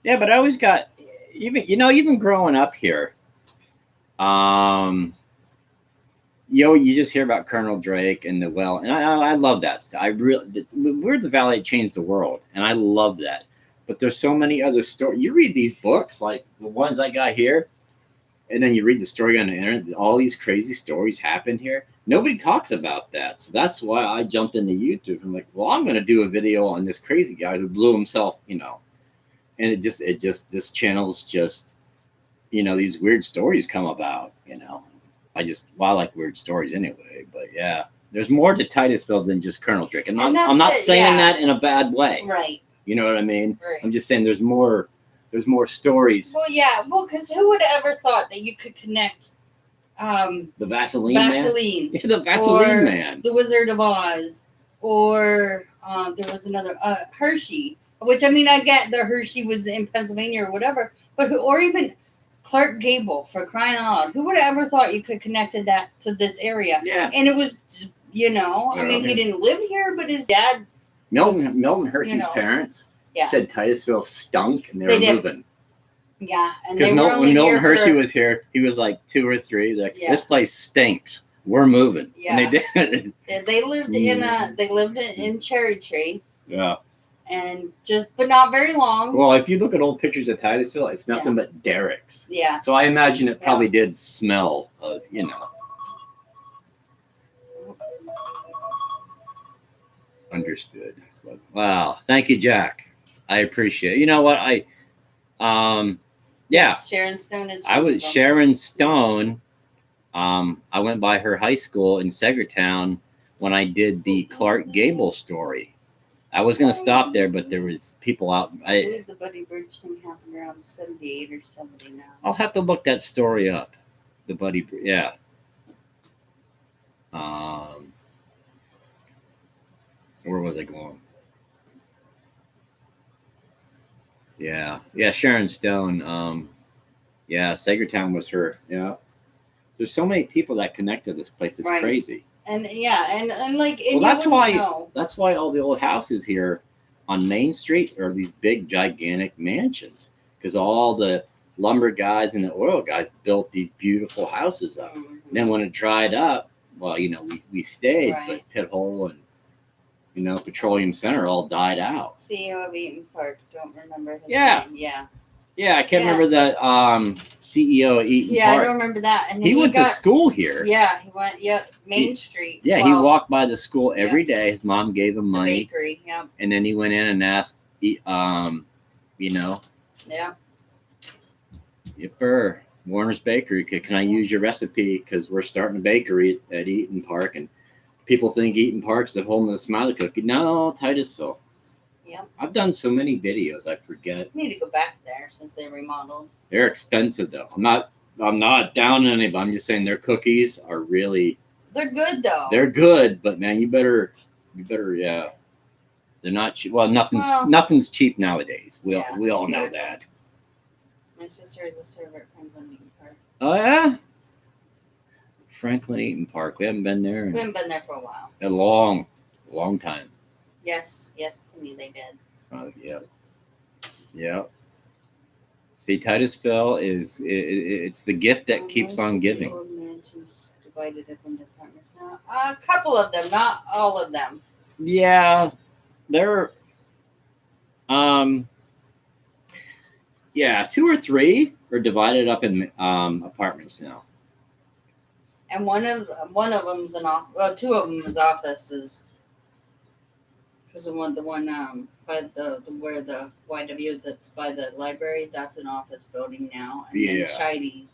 Yeah, but I always got, even growing up here, you just hear about Colonel Drake and and I love that stuff. We're the Valley that changed the world, and I love that. But there's so many other stories. You read these books, like the ones I got here, and then you read the story on the internet. All these crazy stories happen here. Nobody talks about that. So that's why I jumped into YouTube. I'm like, well, I'm going to do a video on this crazy guy who blew himself, And this channel's just, these weird stories come about, I like weird stories anyway. But yeah, there's more to Titusville than just Colonel Drake. And I'm not saying that in a bad way. Right. You know what I mean? Right. I'm just saying there's more stories. Well, yeah. Well, because who would have ever thought that you could connect the Vaseline man? Yeah, the Vaseline man. The Wizard of Oz. Or there was another, Hershey. Which, I mean, I get that Hershey was in Pennsylvania or whatever. But or even Clark Gable, for crying out loud. Who would have ever thought you could connect that to this area? Yeah. And it was, he didn't live here, but his dad. Milton Hershey's parents said Titusville stunk, and they were moving. Yeah, and because when Milton Hershey was here, he was like 2 or 3. They're like, this place stinks. We're moving. Yeah, and they did. They lived in Cherry Tree. Yeah. And but not very long. Well, if you look at old pictures of Titusville, it's nothing but derricks. Yeah. So I imagine it probably did smell of, Understood. Wow. Thank you, Jack. I appreciate it. You know what? Yeah. Yes, Sharon Stone is. I was Sharon Stone. I went by her high school in Segertown when I did the Clark Gable story. I was going to stop there, but there was people out. I believe the Buddy Bridge thing happened around 78 or 79. I'll have to look that story up. The Buddy, yeah. Where was I going? Yeah, Sharon Stone. Yeah, Sagertown was her. Yeah, there's so many people that connect to this place. It's crazy. And and like, and well, that's why all the old houses here on Main Street are these big, gigantic mansions, because all the lumber guys and the oil guys built these beautiful houses up. Mm-hmm. And then when it dried up, well, we stayed, but Pit Hole and Petroleum Center all died out. CEO of Eaton Park, don't remember his name. Yeah, I can't remember the CEO of Eaton Park. Yeah, I don't remember that. And he went to school here. Yeah, he went. Main Street. Yeah, he walked by the school every day. His mom gave him money. The bakery. Yeah. And then he went in and asked, Yeah. Yipper, Warner's Bakery, can I use your recipe? Because we're starting a bakery at Eaton Park, and people think Eaton Park's the home of the Smiley Cookie. No, Titusville. Yep. I've done so many videos, I forget. I need to go back there since they remodeled. They're expensive though. I'm not down on anybody. I'm just saying their cookies are really. They're good though. They're good, but man, you better, yeah. They're not cheap. Well, nothing's cheap nowadays. We all know that. My sister is a server at Franklin Eaton Park. Oh yeah. Franklin Eaton Park. We haven't been there. We haven't been there for a while. A long time. Yes, to me they did. Yeah. See, Titusville it's the gift that keeps on giving. Old mansions divided up into apartments now. A couple of them, not all of them. Yeah, they're 2 or 3 are divided up in apartments now. And one of them's an office. Well, 2 of them is offices. Because the one by the where the YW that's by the library, that's an office building now. And then Shady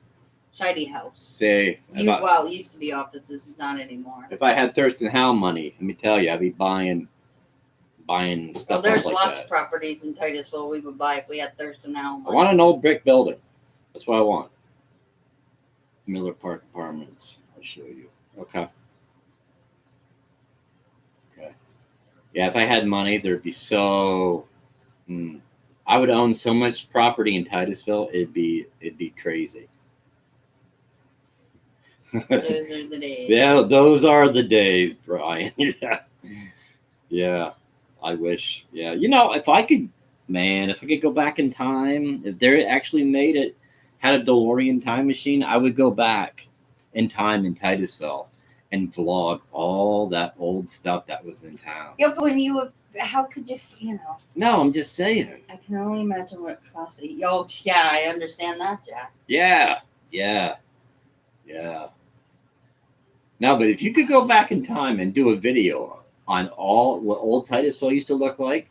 House. Say, it used to be offices, it's not anymore. If I had Thurston Howell money, let me tell you, I'd be buying stuff. Well, there's lots of properties in Titusville we would buy if we had Thurston Howell money. I want an old brick building. That's what I want. Miller Park Apartments. I'll show you. Okay. Yeah, if I had money, there'd be so. I would own so much property in Titusville. It'd be crazy. Those are the days. Yeah, those are the days, Brian. Yeah. I wish. Yeah, if I could go back in time, if they actually had a DeLorean time machine, I would go back in time in Titusville and vlog all that old stuff that was in town. Yeah, but how could you, No, I'm just saying. I can only imagine what it costs. Oh, yeah, I understand that, Jack. Yeah. No, but if you could go back in time and do a video on what old Titusville used to look like,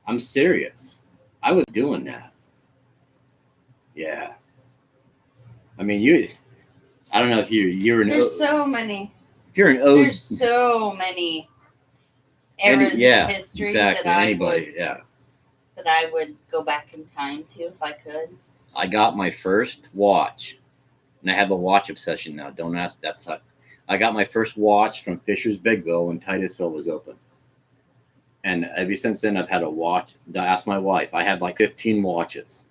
I'm serious. I was doing that. Yeah. I mean, I don't know if you're an. There's so many. If you're an There's so many eras in history that I would go back in time to if I could. I got my first watch, and I have a watch obsession now. Don't ask. I got my first watch from Fisher's Bigville when Titusville was open, and ever since then I've had a watch. I asked my wife. I have like 15 watches,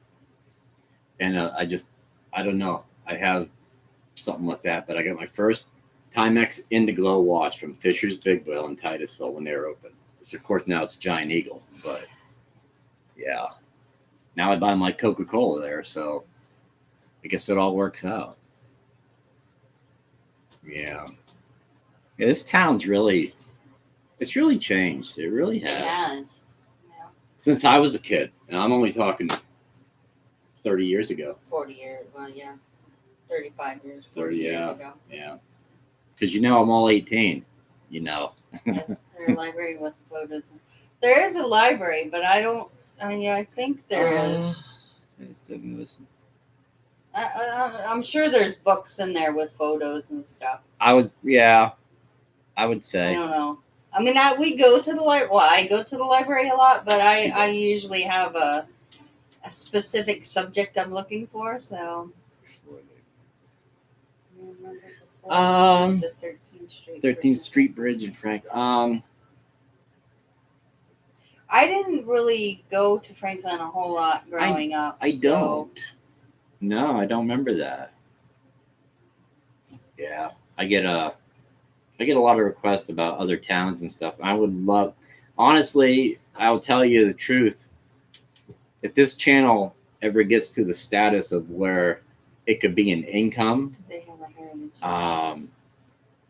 and I don't know. I have something like that, but I got my first Timex Indiglo watch from Fisher's Bigville in Titusville when they were open, which of course now it's Giant Eagle, but yeah, now I buy my Coca-Cola there, so I guess it all works out. Yeah, this town's really changed. It really has. It has. Yeah. Since I was a kid, and I'm only talking 30 years ago. 40 years, well, yeah. 35 years. 30 years ago. Yeah. Because I'm all 18. Yes, there's a library with photos. There is a library, but I don't Yeah, I think there is. I'm sure there's books in there with photos and stuff. I would I say. don't know. I mean, we go to the library. Well, I go to the library a lot, but I usually have a specific subject I'm looking for. So, the 13th Street. 13th Street Bridge in Frank. I didn't really go to Franklin a whole lot growing up. I don't. No, I don't remember that. Yeah, I get a lot of requests about other towns and stuff. I would love, honestly, I'll tell you the truth. If this channel ever gets to the status of where it could be an income, They have a heritage.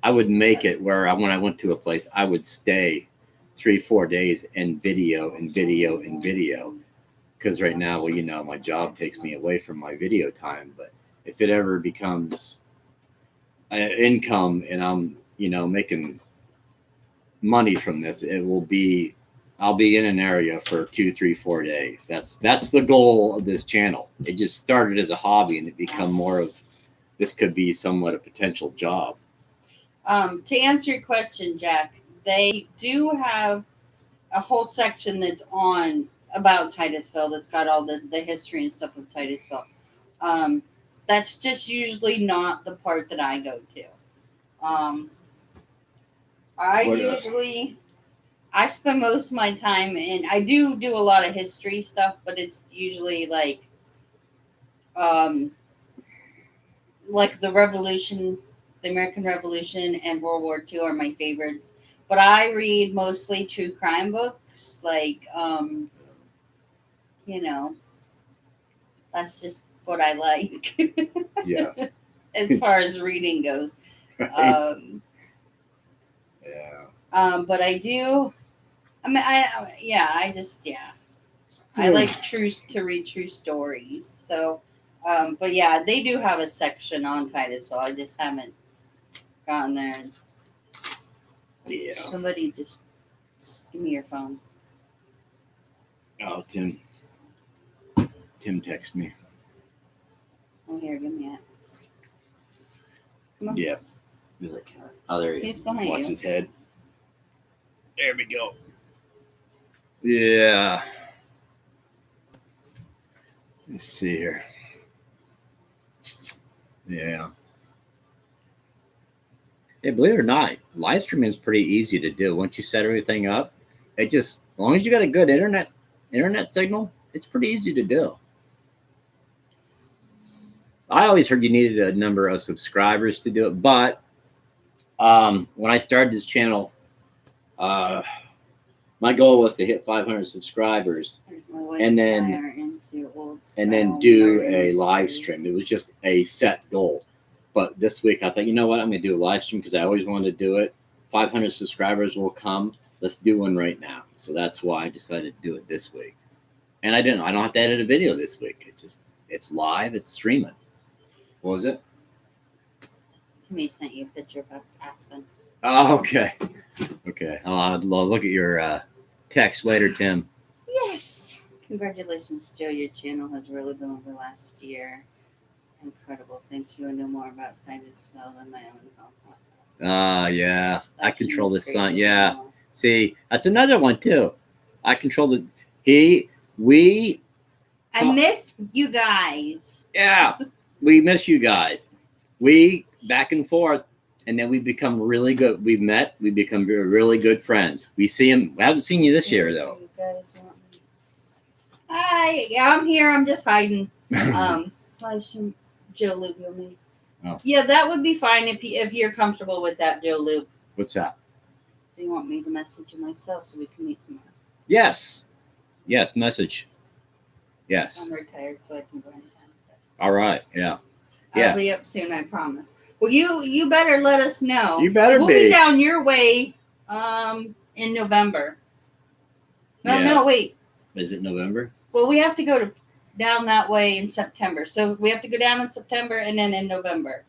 I would make it where when I went to a place, I would stay 3-4 days and video and video and video. Because right now, well, you know, my job takes me away from my video time. But if it ever becomes an income and I'm, you know, making money from this, I'll be in an area for 2, 3, 4 days. That's the goal of this channel. It just started as a hobby and it become more of, this could be somewhat a potential job. To answer your question, Jack, they do have a whole section that's on about Titusville that's got all the history and stuff of Titusville. That's just usually not the part that I go to. I spend most of my time in, I do a lot of history stuff, but it's usually like the Revolution, the American Revolution and World War II are my favorites. But I read mostly true crime books, like, you know, that's just what I like. Yeah. As far as reading goes. Right. But I do, I mean, I like to read true stories. So, but yeah, they do have a section on Titusville. I just haven't gotten there. Yeah. Somebody just give me your phone. Oh, Tim texted me. Oh, here, give me it. Come on. Yeah. He's like, oh, there he is. He's behind Watch you. his head. There we go. Yeah. Let's see here. Yeah. Hey, believe it or not, live streaming is pretty easy to do. Once you set everything up, as long as you got a good internet signal, it's pretty easy to do. I always heard you needed a number of subscribers to do it, but when I started this channel, my goal was to hit 500 subscribers and then do a live stream. It was just a set goal. But this week I thought, you know what, I'm going to do a live stream because I always wanted to do it. 500 subscribers will come. Let's do one right now. So that's why I decided to do it this week. And I don't have to edit a video this week. It's live, it's streaming. What was it? Timmy sent you a picture of Aspen. Oh, okay. Okay. I'll look at your text later, Tim. Yes. Congratulations, Joe. Your channel has really been over last year. Incredible. Thanks. You know more about Titusville than my own home. Yeah. I control the sun. Yeah. See, that's another one too. I control the. I miss you guys. Yeah. We miss you guys. We back and forth. And then we become really good. We've met. We become really good friends. We see him. I haven't seen you this year, though. You guys want me? Hi. Yeah, I'm here. I'm just hiding. Why should Joe Loop with me? Oh. Yeah, that would be fine if you're comfortable with that, Joe Loop. What's that? Do you want me to message you myself so we can meet tomorrow? Yes. Yes, message. Yes. I'm retired, so I can go anytime. All right. Yeah. I'll be up soon, I promise. Well, you better let us know. You better we'll be down your way in November. No, wait. Is it November? Well, we have to go down that way in September. So we have to go down in September and then in November.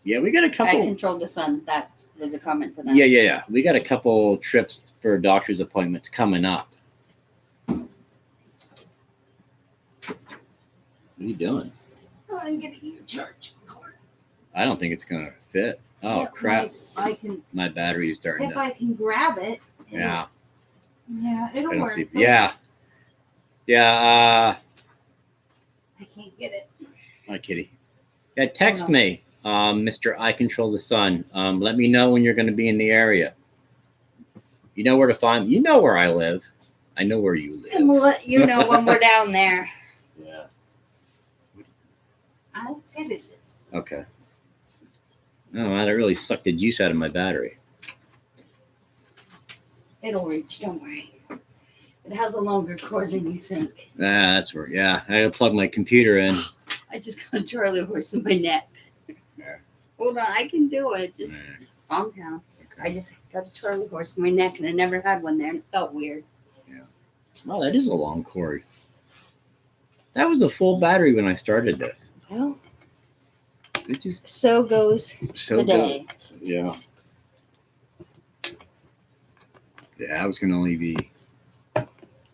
Yeah, we got a couple. I controlled the sun. That was a comment to that. Yeah. We got a couple trips for doctor's appointments coming up. What are you doing? Oh, I'm getting you a charge cord. I don't think it's gonna fit. Oh Yeah, crap! I can. My battery's starting If to. I can grab it. Yeah. Yeah, it'll I don't work. see. Yeah. Yeah. I can't get it. Hi, Kitty. Yeah, text Oh, no. me, Mr. I Control the Sun. Let me know when you're going to be in the area. You know where to find. You know where I live. I know where you live. And we'll let you know when we're down there. Yeah. I'll get it. Okay. Oh, that really sucked the juice out of my battery. It'll reach. Don't worry. It has a longer cord than you think. Ah, that's where. Yeah, I gotta plug my computer in. I just got a Charlie horse in my neck. Yeah. Hold on, I can do it. Just Yeah. calm down. Okay. I just got a Charlie horse in my neck, and I never had one there, and it felt weird. Well, that is a long cord. That was a full battery when I started this. Well, It just so goes so the day. good. Yeah. Yeah, I was gonna only be.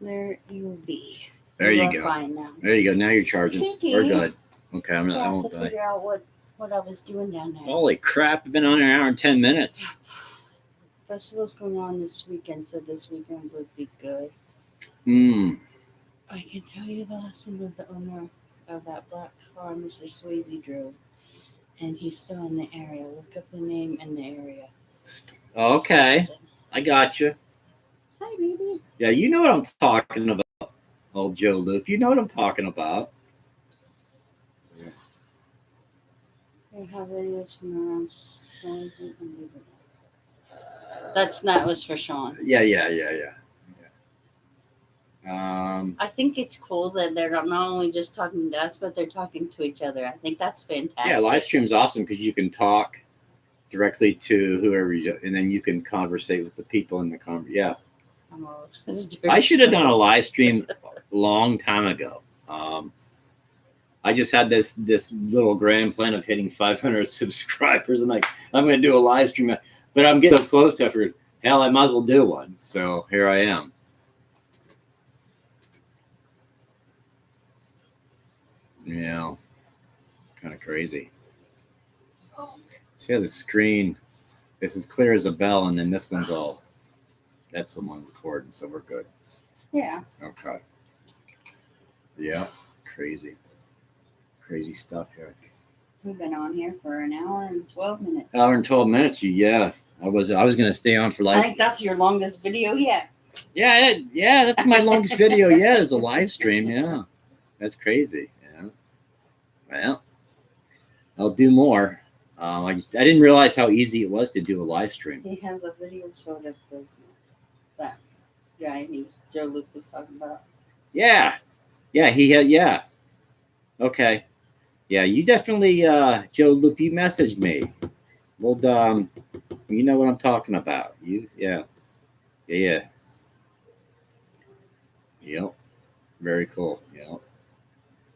There you be. There you are go. Fine now. There you go. Now you're charging. Kiki. We're good. Okay, I'm not. I I have to won't die. figure out what I was doing down there. Holy crap! I've been on an hour and 10 minutes. Festival's going on this weekend, so this weekend would be good. I can tell you the lesson that the owner of that black car, Mr. Swayze, drove, and he's still in the area. Look up the name in the area. Okay, I got you. Hi, baby. Yeah, you know what I'm talking about, old Joe Loop. You know what I'm talking about. I have videos from around. That was for Sean. Yeah. I think it's cool that they're not only just talking to us, but they're talking to each other. I think that's fantastic. Yeah, live stream's awesome because you can talk directly to whoever you, and then you can conversate with the people in the Yeah. I should have done a live stream a long time ago. I just had this little grand plan of hitting 500 subscribers, and I'm going to do a live stream, but I'm getting so close to it. Hell, I might as well do one. So here I am. Yeah, kind of crazy. See how the screen, this is clear as a bell, and then this one's all, that's the one recording, so we're good. Yeah. Okay. Yeah, crazy stuff here. We've been on here for an hour and 12 minutes. Hour and 12 minutes. Yeah, I was going to stay on for I think that's your longest video yet. Yeah, that's my longest video yet is a live stream. Yeah, that's crazy. Yeah. Well, I'll do more. I didn't realize how easy it was to do a live stream. He has a video sort of business. That guy Joe Luke was talking about. Yeah, he had. Yeah. Okay. Yeah, you definitely, Joe Loop, you messaged me. Well, you know what I'm talking about. Yeah. Yep. Very cool. Yep.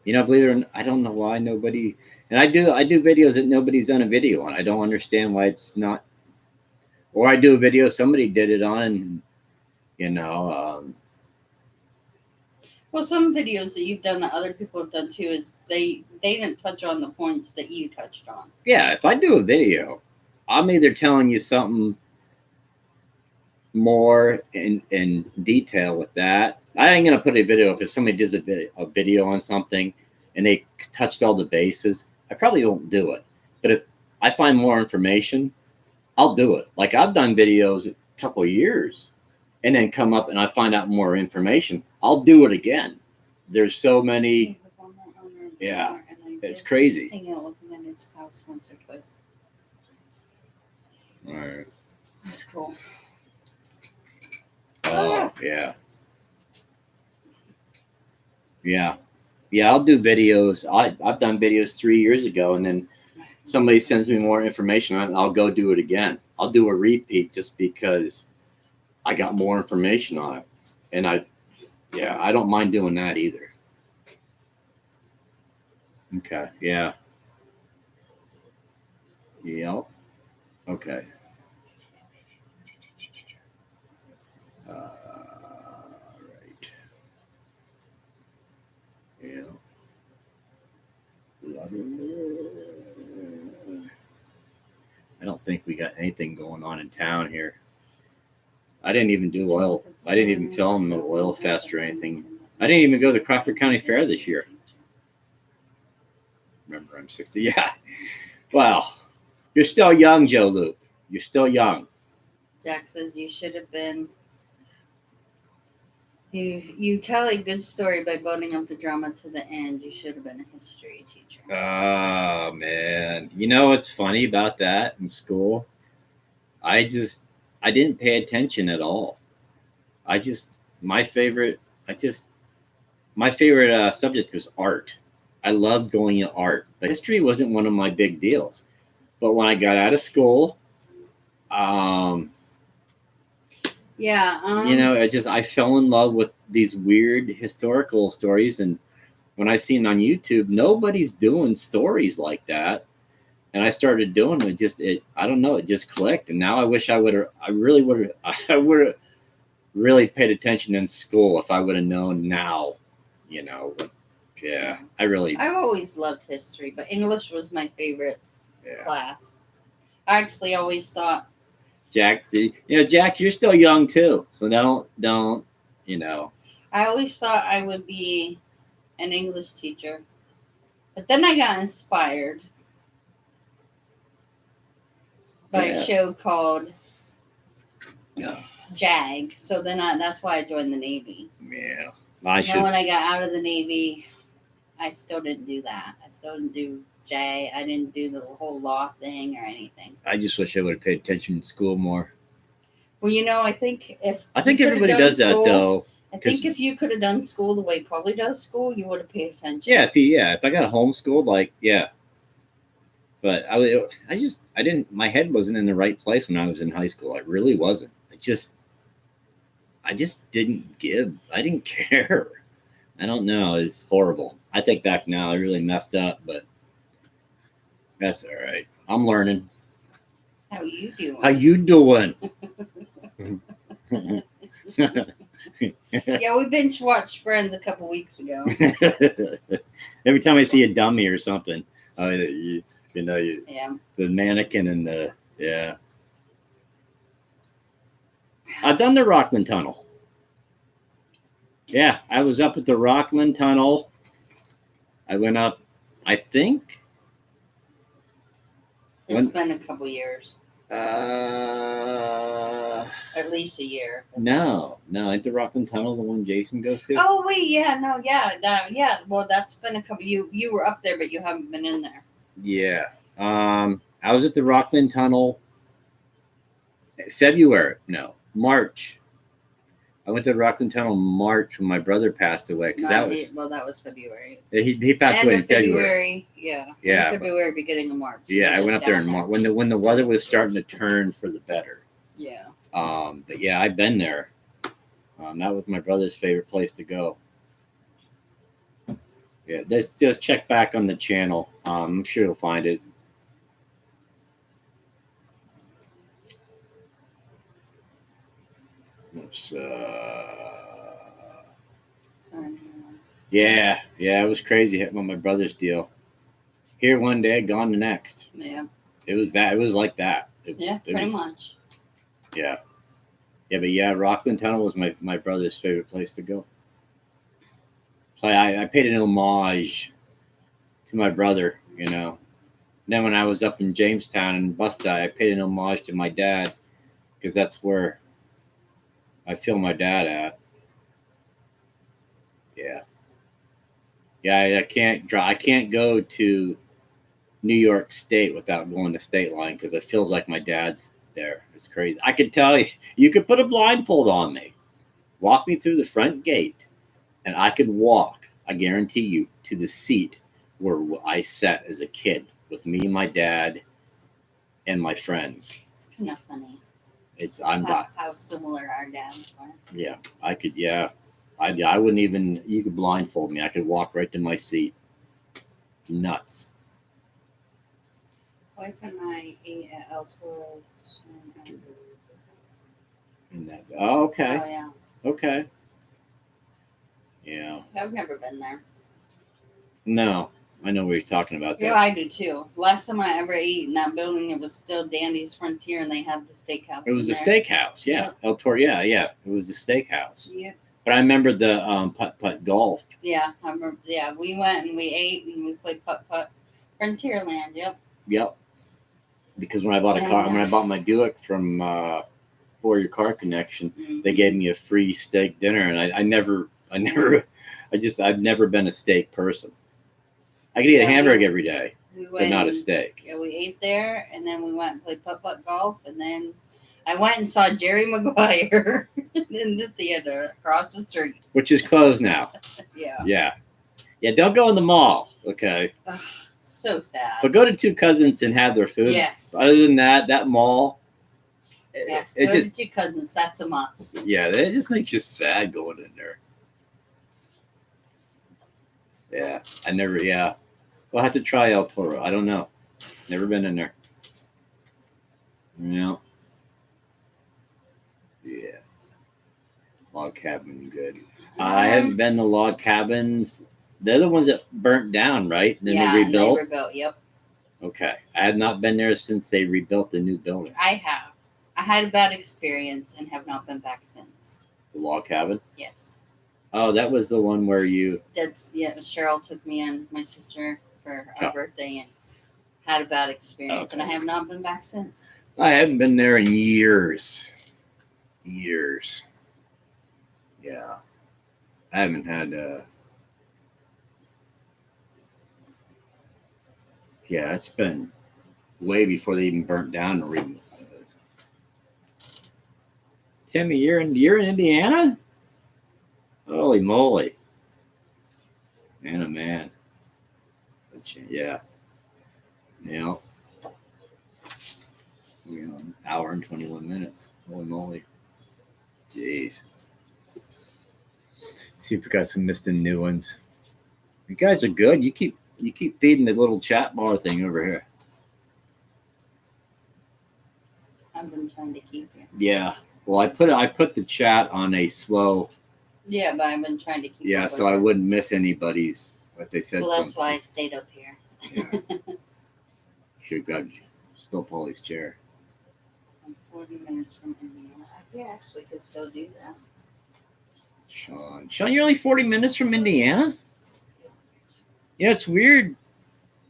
You know, believe it or not, I don't know why nobody, and I do videos that nobody's done a video on. I don't understand why it's not, or I do a video somebody did it on, and, well, some videos that you've done that other people have done too is they didn't touch on the points that you touched on. Yeah, if I do a video, I'm either telling you something more in detail with that. I ain't gonna put a video up if somebody does a video on something and they touched all the bases. I probably won't do it. But if I find more information, I'll do it. Like I've done videos a couple of years and then come up and I find out more information. I'll do it again. There's so many. Yeah, it's crazy. Hanging out with him in his house once or twice. All right. That's cool. Oh, yeah. I'll do videos. I've done videos 3 years ago, and then somebody sends me more information on it, and I'll go do it again. I'll do a repeat just because I got more information on it, and I don't mind doing that either. Okay. Yeah. Yep. Okay. Right. Yeah. I don't think we got anything going on in town here. I didn't even do oil. I didn't even film the oil fest or anything. I didn't even go to the Crawford County Fair this year. Remember, I'm 60. Yeah. Wow. You're still young, Joe Luke. You're still young. Jack says you should have been. You tell a good story by building up the drama to the end. You should have been a history teacher. Oh, man. You know what's funny about that in school? I didn't pay attention at all. My favorite subject was art. I loved going in art, but history wasn't one of my big deals. But when I got out of school, I fell in love with these weird historical stories, and when I seen on YouTube, nobody's doing stories like that, and I started doing it. I don't know, it just clicked, and now I wish I would have. I would have really paid attention in school if I would have known now. Yeah, I've always loved history, but English was my favorite class. I actually always thought. Jack, Jack, you're still young too, so don't. I always thought I would be an English teacher, but then I got inspired by a show called JAG. So then that's why I joined the Navy. Yeah, when I got out of the Navy, I still didn't do that. I still didn't do JAG. I didn't do the whole law thing or anything. I just wish I would have paid attention in school more. Well, I think everybody does that though. I think if you could have done school the way Polly does school, you would have paid attention. Yeah, if I got homeschooled, But I didn't. My head wasn't in the right place when I was in high school. I really wasn't. I just didn't give. I didn't care. I don't know. It's horrible. I think back now, I really messed up, but that's all right. I'm learning. How you doing? How you doing? Yeah, we binge watched Friends a couple weeks ago. Every time I see a dummy or something, the mannequin and I've done the Rockland Tunnel. Yeah, I was up at the Rockland Tunnel. I went up, I think. It's been a couple years. At least a year. No. Ain't the Rockland Tunnel the one Jason goes to? Oh wait, Well, that's been a couple. You were up there, but you haven't been in there. Yeah. I was at the Rockland Tunnel. March. I went to the Rockland Tunnel in March when my brother passed away. That was February. He passed away in February. Yeah. February, beginning of March. Yeah, I went up there in March when the weather was starting to turn for the better. Yeah. But yeah, I've been there. That was my brother's favorite place to go. Yeah, just check back on the channel. I'm sure you'll find it. Yeah, it was crazy hitting on my brother's deal. Here one day, gone the next. Yeah. It was like that. Pretty much. Yeah. Yeah, but Rockland Tunnel was my brother's favorite place to go. So I paid an homage to my brother, Then when I was up in Jamestown and Busta, I paid an homage to my dad because that's where I feel my dad at. Yeah. Yeah, I can't go to New York State without going to State Line because it feels like my dad's there. It's crazy. I could tell you could put a blindfold on me, walk me through the front gate, and I could walk, I guarantee you, to the seat where I sat as a kid with me, my dad, and my friends. It's kind of funny. How similar our dads were. Yeah, I could. Yeah, I wouldn't even. You could blindfold me. I could walk right to my seat. Nuts. Wife and I ate at El Toro. Okay. Oh yeah. Okay. Yeah. I've never been there. No, I know what you're talking about. Yeah, There. I do too. Last time I ever ate in that building, it was still Dandy's Frontier, and they had the steakhouse. It was in a there. steakhouse. Yeah, Yep. El Toro. Yeah, yeah. It was a steakhouse. Yep. But I remember the putt putt golf. Yeah, I remember. Yeah, we went and we ate and we played putt putt. Frontierland. Yep. Yep. Because when I bought a car, when I bought my Buick from For Your Car Connection, they gave me a free steak dinner, and I've never been a steak person. I could eat a hamburger every day, but not a steak. Yeah, we ate there, and then we went and played putt putt golf, and then I went and saw Jerry Maguire in the theater across the street. Which is closed now. Yeah. Yeah. Yeah, don't go in the mall, okay? Ugh, so sad. But go to Two Cousins and have their food. Yes. Other than that mall, Yes, it go just, to Two Cousins. That's a must. yeah, it just makes you sad going in there. Yeah, We'll have to try El Toro. I don't know. Never been in there. No. Yeah. Log cabin, good. I haven't been to log cabins. They're the ones that burnt down, right? Then yeah, they rebuilt. And they rebuilt. Yep. Okay. I have not been there since they rebuilt the new building. I have. I had a bad experience and have not been back since. The log cabin? Yes. Oh, that was the one where you. Cheryl took me and my sister for our birthday and had a bad experience, and I have not been back since. I haven't been there in years. Years. Yeah. I haven't had yeah, it's been way before they even burnt down the re- Timmy, you're in Indiana? Holy moly. Man, oh man. Yeah. Yeah. We're on an hour and 21 minutes. Holy moly. Jeez. See if we got some missing new ones. You guys are good. You keep feeding the little chat bar thing over here. I've been trying to keep you. Yeah. Well, I put the chat on a slow. Yeah, but I've been trying to keep. Yeah, so I wouldn't miss anybody's what they said. Well, that's why I stayed up here. Yeah. Should got still Paulie's chair. I'm 40 minutes from Indiana. I actually could still do that. Sean, you're only 40 minutes from Indiana? You know, it's weird.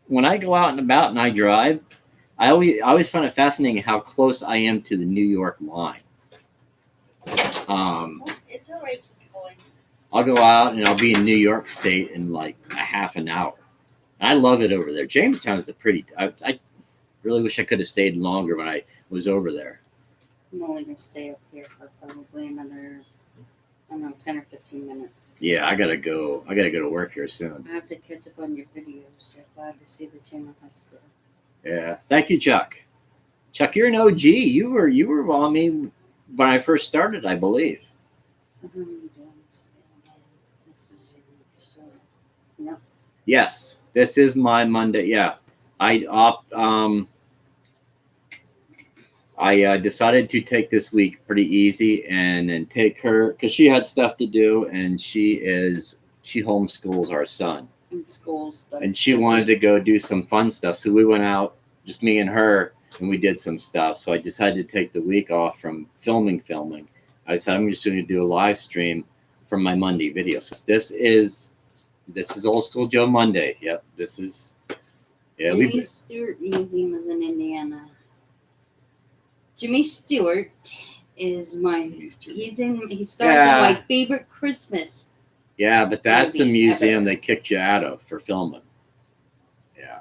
When I go out and about and I drive, I always find it fascinating how close I am to the New York line. It's all right. Keep going. I'll go out and I'll be in New York State in like a half an hour. I love it over there. Jamestown is I really wish I could have stayed longer when I was over there. I'm only going to stay up here for probably another, I don't know, 10 or 15 minutes. Yeah, I gotta go to work here soon. I have to catch up on your videos. You're glad to see the Chandler High School. Yeah. Thank you, Chuck. Chuck, you're an OG. You were on me when I first started, I believe. So how are you doing today? This is your week, so yep. Yes, this is my Monday. Yeah. I decided to take this week pretty easy and then take her because she had stuff to do and she homeschools our son. In school stuff. And she wanted to go do some fun stuff. So we went out, just me and her, and we did some stuff. So I decided to take the week off from filming. I decided I'm just going to do a live stream from my Monday video. So this is Old School Joe Monday. Yep. This is, yeah. Jimmy Stewart Museum is in Indiana. Jimmy Stewart is he started my favorite Christmas. Yeah, but that's a movie museum ever. they kicked you out of for filming. Yeah.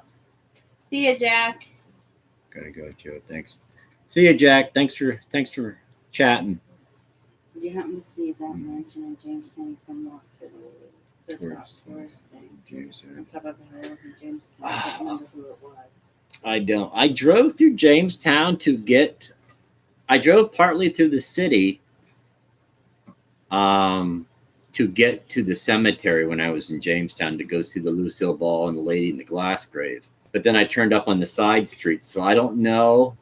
See ya, Jack. Gotta go, Joe. Thanks. See ya, Jack. Thanks for chatting. Did you happen to see that mention of Jamestown from Walk to the top tourist thing? Jamestown. On top of a hill in Jamestown. I can't remember who it was. I don't. I drove through Jamestown I drove partly through the city to get to the cemetery when I was in Jamestown to go see the Lucille Ball and the Lady in the Glass Grave. But then I turned up on the side streets, so I don't know.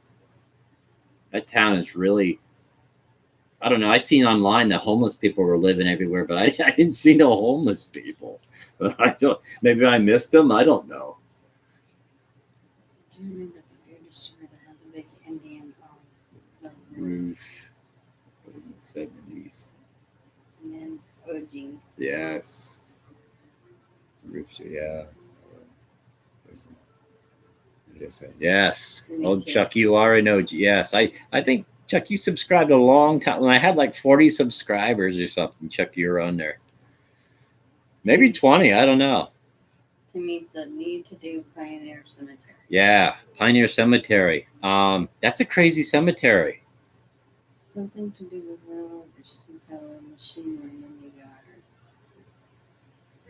That town is really, I don't know. I seen online that homeless people were living everywhere, but I didn't see no homeless people. Maybe I missed them. I don't know. Do you remember the weirdest story that had the big Indian Roof. It was in the 70s. and then OG? Yes. Roof. Yeah. Yes. Me Oh, too. Chuck, you are an OG. Yes. I think, Chuck, you subscribed a long time. When I had like 40 subscribers or something, Chuck, you were on there. Maybe 20. I don't know. Timmy said, need to do Pioneer Cemetery. Yeah. Pioneer Cemetery. That's a crazy cemetery. Something to do with railroad or some kind of machinery in the yard.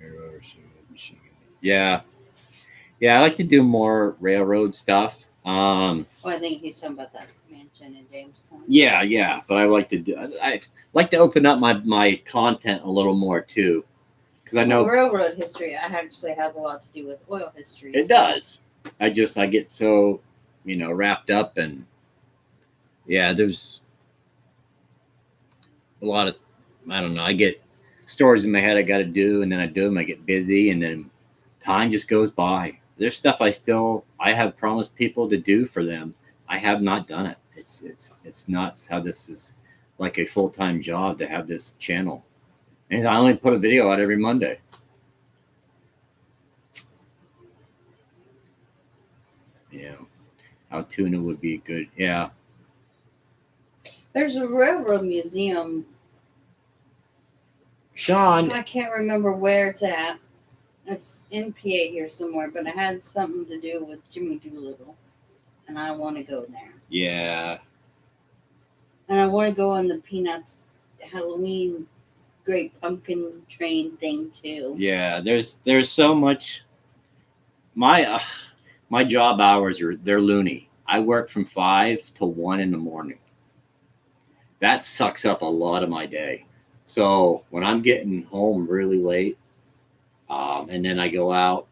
Railroad machine. Yeah. Yeah, I like to do more railroad stuff. Well, I think he's talking about that mansion in Jamestown. Yeah, but I like to do. I like to open up my content a little more too, because I know railroad history. I actually has a lot to do with oil history. it does. I get so wrapped up, and yeah, there's a lot of, I don't know. I get stories in my head I got to do, and then I do them. I get busy, and then time just goes by. There's stuff I have promised people to do for them. I have not done it. It's nuts how this is like a full-time job to have this channel. And I only put a video out every Monday. Yeah. How tuna would be good. Yeah. There's a railroad museum. Sean. I can't remember where it's at. It's in PA here somewhere, but it had something to do with Jimmy Doolittle. And I want to go there. Yeah. And I want to go on the Peanuts Halloween Great Pumpkin Train thing too. Yeah, there's so much. My job hours they're loony. I work from 5 to 1 in the morning. That sucks up a lot of my day. So when I'm getting home really late, and then I go out,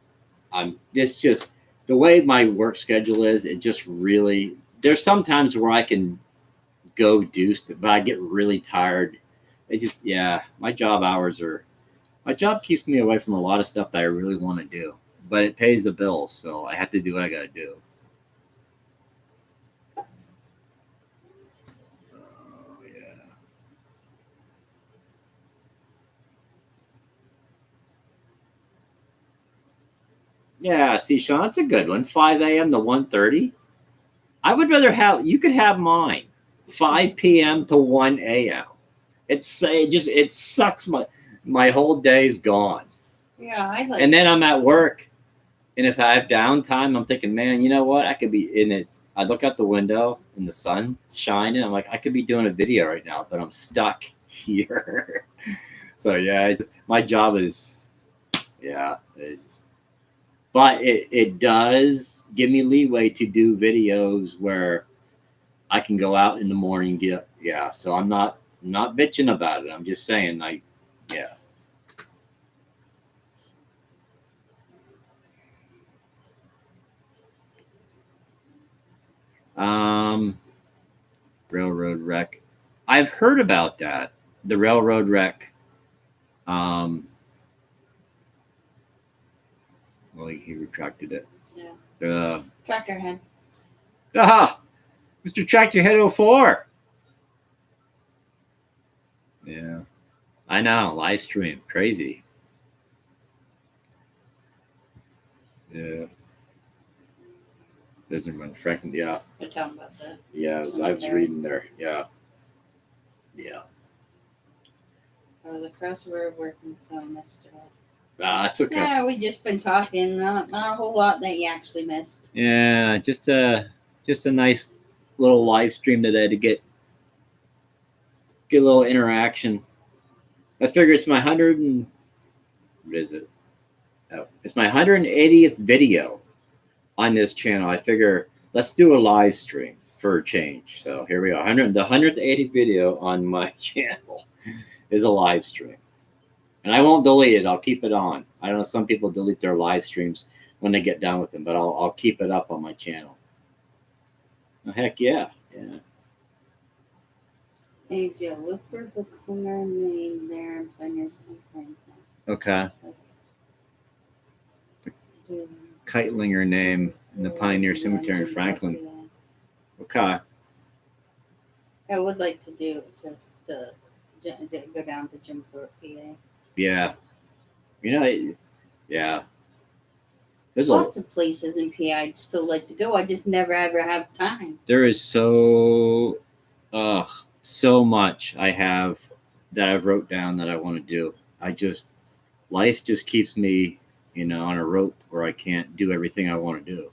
it's just the way my work schedule is. It just really, there's some times where I can go do stuff, but I get really tired. It's just, yeah, my job keeps me away from a lot of stuff that I really want to do, but it pays the bills, so I have to do what I got to do. Oh, yeah. Yeah, see, Sean, that's a good one. 5 a.m. to 1:30. I would rather you could have mine 5 p.m. to 1 a.m. It sucks. My whole day's gone. Yeah, I like. And then I'm at work, and if I have downtime, I'm thinking, man, you know what? I could be in this. I look out the window and the sun shining. I'm like, I could be doing a video right now, but I'm stuck here. So yeah, my job is, yeah, it's. But it does give me leeway to do videos where I can go out in the morning. So I'm not bitching about it. I'm just saying, yeah. Railroad wreck. I've heard about that. The railroad wreck. Well, he retracted it. Yeah. Tractor head. Aha! Mr. Tractor Head 04. Yeah. I know. Live stream. Crazy. Yeah. There's a fracking. Yeah. They're talking about that. Yeah, I was reading there. Yeah. Yeah. The crossover working, so I missed it all. That's okay. Yeah, we just been talking. Not a whole lot that you actually missed. Yeah, just a nice little live stream today to get a little interaction. I figure it's my what is it? Oh, it's my 180th video on this channel. I figure let's do a live stream for a change. So here we are. The 180th video on my channel is a live stream. And I won't delete it. I'll keep it on. I don't know. Some people delete their live streams when they get done with them, but I'll keep it up on my channel. Oh, heck yeah. Yeah. Hey, Joe, look for the corner name there and find your something. Okay. Keitlinger name in the Pioneer Cemetery in Franklin. Okay. I would like to do just go down to Jim Thorpe, PA. Yeah. Yeah. There's Lots of places in PA I'd still like to go. I just never ever have time. There is so much I have that I've wrote down that I want to do. Life just keeps me, on a rope where I can't do everything I want to do.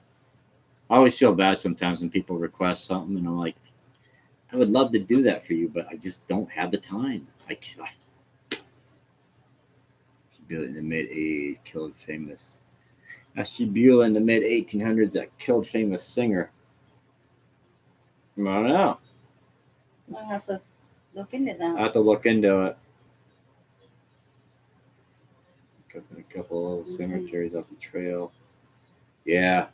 I always feel bad sometimes when people request something and I'm like, I would love to do that for you, but I just don't have the time. Buell in the mid-80s killed famous. S.G. Buell in the mid-1800s that killed famous singer. I don't know. I'll have to look into that. I have to look into it. A couple of cemeteries off the trail. Yeah.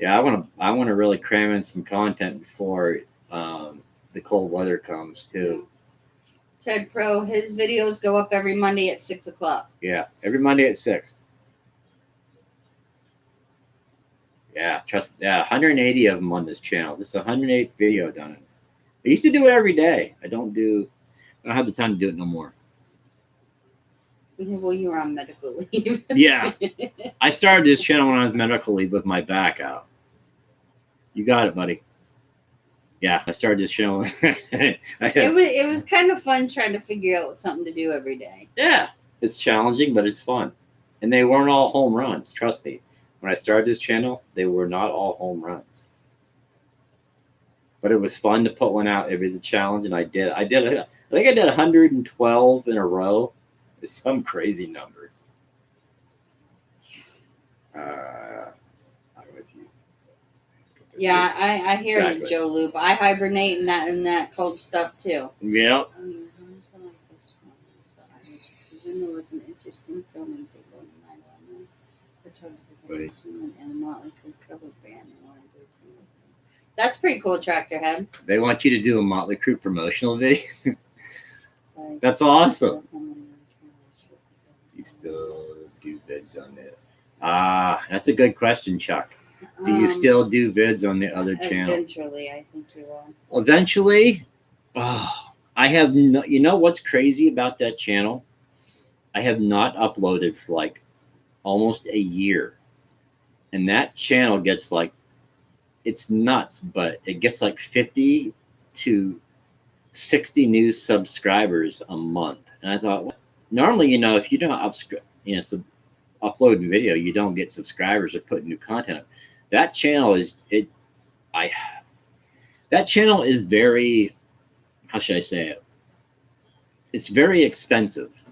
I want to really cram in some content before the cold weather comes too. Ted Pro, his videos go up every Monday at 6:00. Yeah, every Monday at 6. Yeah, 180 of them on this channel. This is the 108th video done. I used to do it every day. I don't have the time to do it no more. Well, you were on medical leave. Yeah. I started this channel when I was medical leave with my back out. You got it, buddy. Yeah, I started this channel. It was kind of fun trying to figure out something to do every day. Yeah, it's challenging, but it's fun. And they weren't all home runs. Trust me. When I started this channel, they were not all home runs. But it was fun to put one out every challenge, and I did. I think I did 112 in a row. It's some crazy number. I'm with you. Yeah, I hear Exactly. you, Joe Loop. I hibernate in that cold stuff too. Yep. It was an interesting filming table and a Motley Crue cover band. That's pretty cool, Tractor Head. They want you to do a Motley Crue promotional video. That's awesome. You still do vids on it? That's a good question, Chuck. Do you still do vids on the other channel? Eventually, I think you will. Eventually? Oh, I have no. You know what's crazy about that channel? I have not uploaded for like almost a year. And that channel gets like, it's nuts, but it gets like 50 to 60 new subscribers a month. And I thought, well, normally, if you don't upload video, you don't get subscribers or put new content up. That channel is that channel is very, how should I say it? It's very expensive.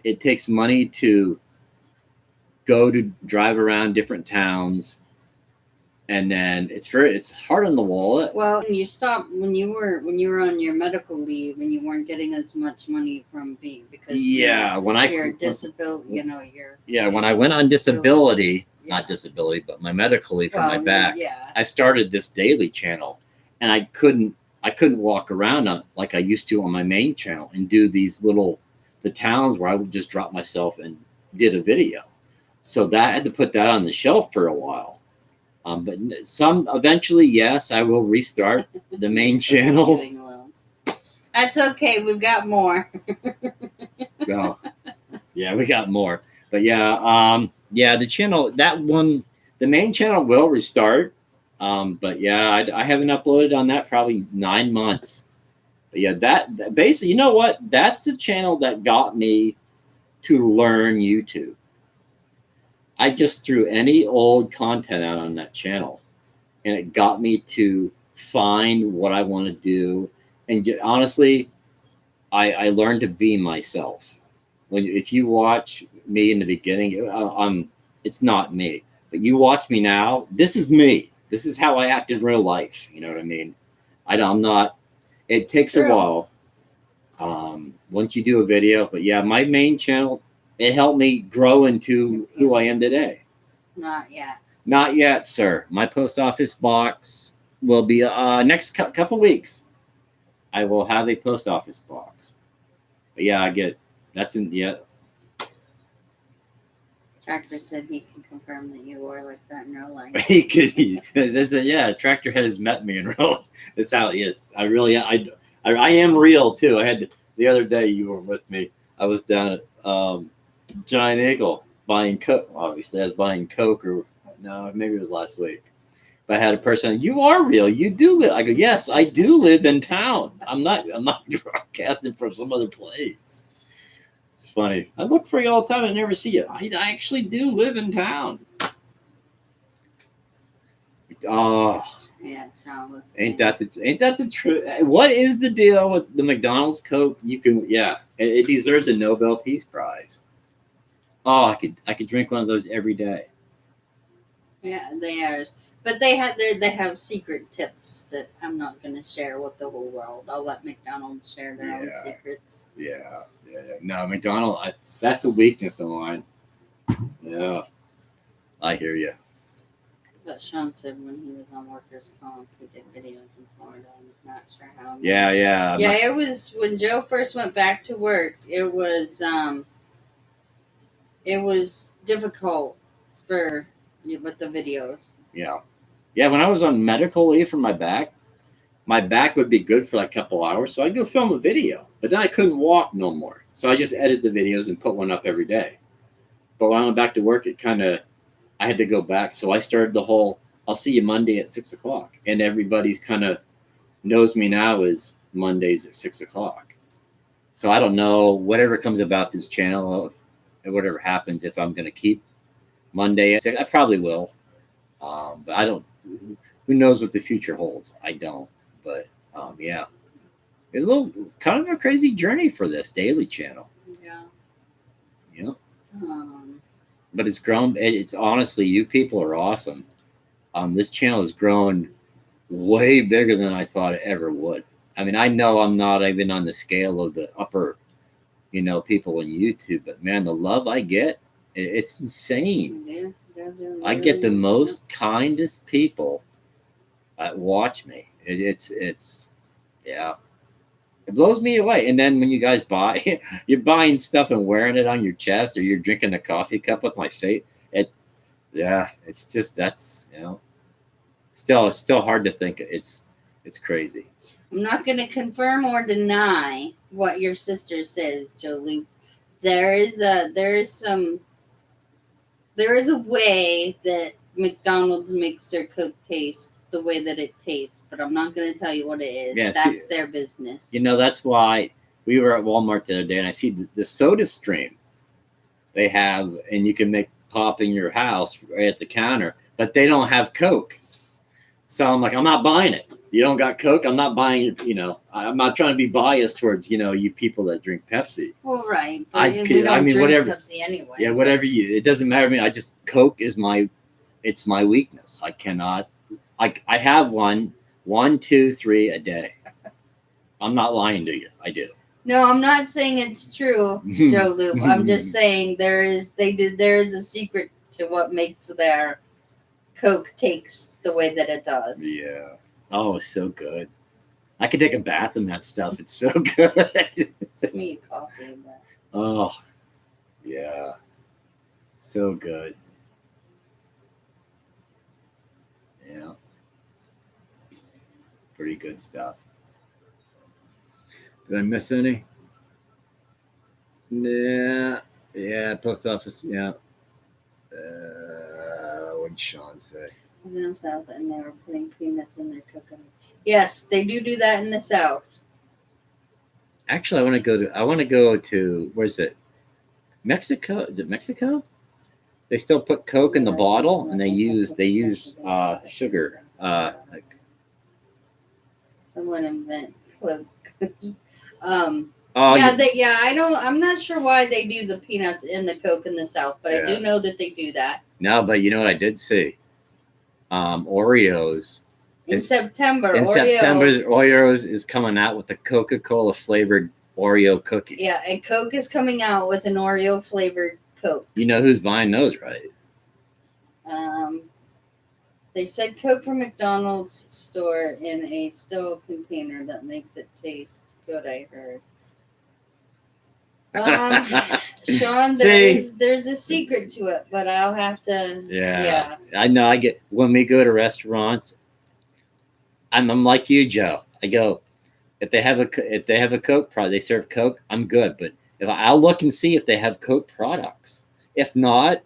It takes money to go to drive around different towns, and then it's hard on the wallet. Well, you stopped when you were on your medical leave and you weren't getting as much money from being because your disability, when I went on disability, not disability, but my medical leave from my back, I started this daily channel, and I couldn't walk around like I used to on my main channel and do the towns where I would just drop myself and did a video. So that I had to put that on the shelf for a while. But eventually, yes, I will restart the main channel. That's okay. We've got more. So, yeah, we got more. But the channel, the main channel will restart. But yeah, I haven't uploaded on that probably 9 months. But yeah, that basically, you know what? That's the channel that got me to learn YouTube. I just threw any old content out on that channel, and it got me to find what I want to do. And honestly, I learned to be myself. If you watch me in the beginning, it's not me. But you watch me now, this is me. This is how I act in real life. You know what I mean? I'm not. It takes a while. Once you do a video, but yeah, my main channel, it helped me grow into who I am today. Not yet. Not yet, sir. My post office box will be next couple weeks. I will have a post office box. But yeah, Tractor said he can confirm that you are like that in real life. He could. Yeah. Tractor Head has met me in real. That's how he is. I am real too. I had the other day. You were with me. I was down at Giant Eagle buying Coke. Obviously, I was buying Coke, or no, maybe it was last week. But I had a person. You are real. You do live. I go. Yes, I do live in town. I'm not broadcasting from some other place. It's funny. I look for you all the time. I never see you. I actually do live in town. Oh, Yeah, Sean was ain't that the truth? What is the deal with the McDonald's Coke? It deserves a Nobel Peace Prize. Oh, I could drink one of those every day. Yeah, they are. But they have secret tips that I'm not going to share with the whole world. I'll let McDonald's share their own secrets. Yeah. No, McDonald's. That's a weakness of mine. Yeah, I hear you. But Sean said when he was on workers' comp, he did videos in Florida. I'm not sure how. Yeah. Yeah, it was when Joe first went back to work. It was difficult for you with the videos. Yeah. When I was on medical leave for my back would be good for like a couple hours, so I'd go film a video. But then I couldn't walk no more, so I just edit the videos and put one up every day. But when I went back to work, I had to go back, so I started the whole. I'll see you Monday at 6:00, and everybody's kind of knows me now as Mondays at 6:00. So I don't know whatever comes about this channel, whatever happens, if I'm going to keep Monday at 6. I probably will, but I don't. Who knows what the future holds? I don't. But yeah, it's a little kind of a crazy journey for this daily channel. Yeah. Yeah. But it's grown. It's honestly, you people are awesome. This channel has grown way bigger than I thought it ever would. I mean, I know I'm not even on the scale of the upper, people in YouTube, but man, the love I get, it's insane. Yeah, I get the most kindest people that watch me. It's yeah. It blows me away. And then when you guys buy, you're buying stuff and wearing it on your chest, or you're drinking a coffee cup with my face. It's just it's still hard to think. It's crazy. I'm not going to confirm or deny what your sister says, Jolie. There is a way that McDonald's makes their Coke taste the way that it tastes, but I'm not going to tell you what it is. Yeah, that's their business. That's why we were at Walmart the other day, and I see the Soda Stream they have, and you can make pop in your house right at the counter, but they don't have Coke. So I'm like, I'm not buying it. You don't got Coke, I'm not buying it. I'm not trying to be biased towards you people that drink Pepsi. Well, right. But we don't drink whatever. Pepsi anyway. Yeah, whatever it doesn't matter to me. Coke is it's my weakness. I cannot. I have one, 2, 3 a day. I'm not lying to you. I do. No, I'm not saying it's true, Joe Loop. I'm just saying there is a secret to what makes their Coke taste the way that it does. Yeah. Oh, it's so good. I could take a bath in that stuff. It's so good. It's me coffee. But... Oh, yeah. So good. Yeah. Pretty good stuff. Did I miss any? Yeah. Yeah, post office. Yeah. What did Sean say? In the South, and they were putting peanuts in their cooking. Yes, they do that in the South. Actually, I want to go to where is it? Mexico? Is it Mexico? They still put Coke in the bottle, and they use sugar. Someone invent Coke. I'm not sure why they do the peanuts in the Coke in the South, but I do know that they do that. No, but you know what I did see? Oreos. In September, Oreos is coming out with a Coca-Cola flavored Oreo cookie. Yeah, and Coke is coming out with an Oreo flavored Coke. You know who's buying those, right? They said Coke from McDonald's store in a steel container that makes it taste good, I heard. Sean, See? there's a secret to it, but I'll have to. Yeah. I know. I get when we go to restaurants. I'm like you, Joe. I go if they have a Coke product, they serve Coke. I'm good, but I'll look and see if they have Coke products. If not,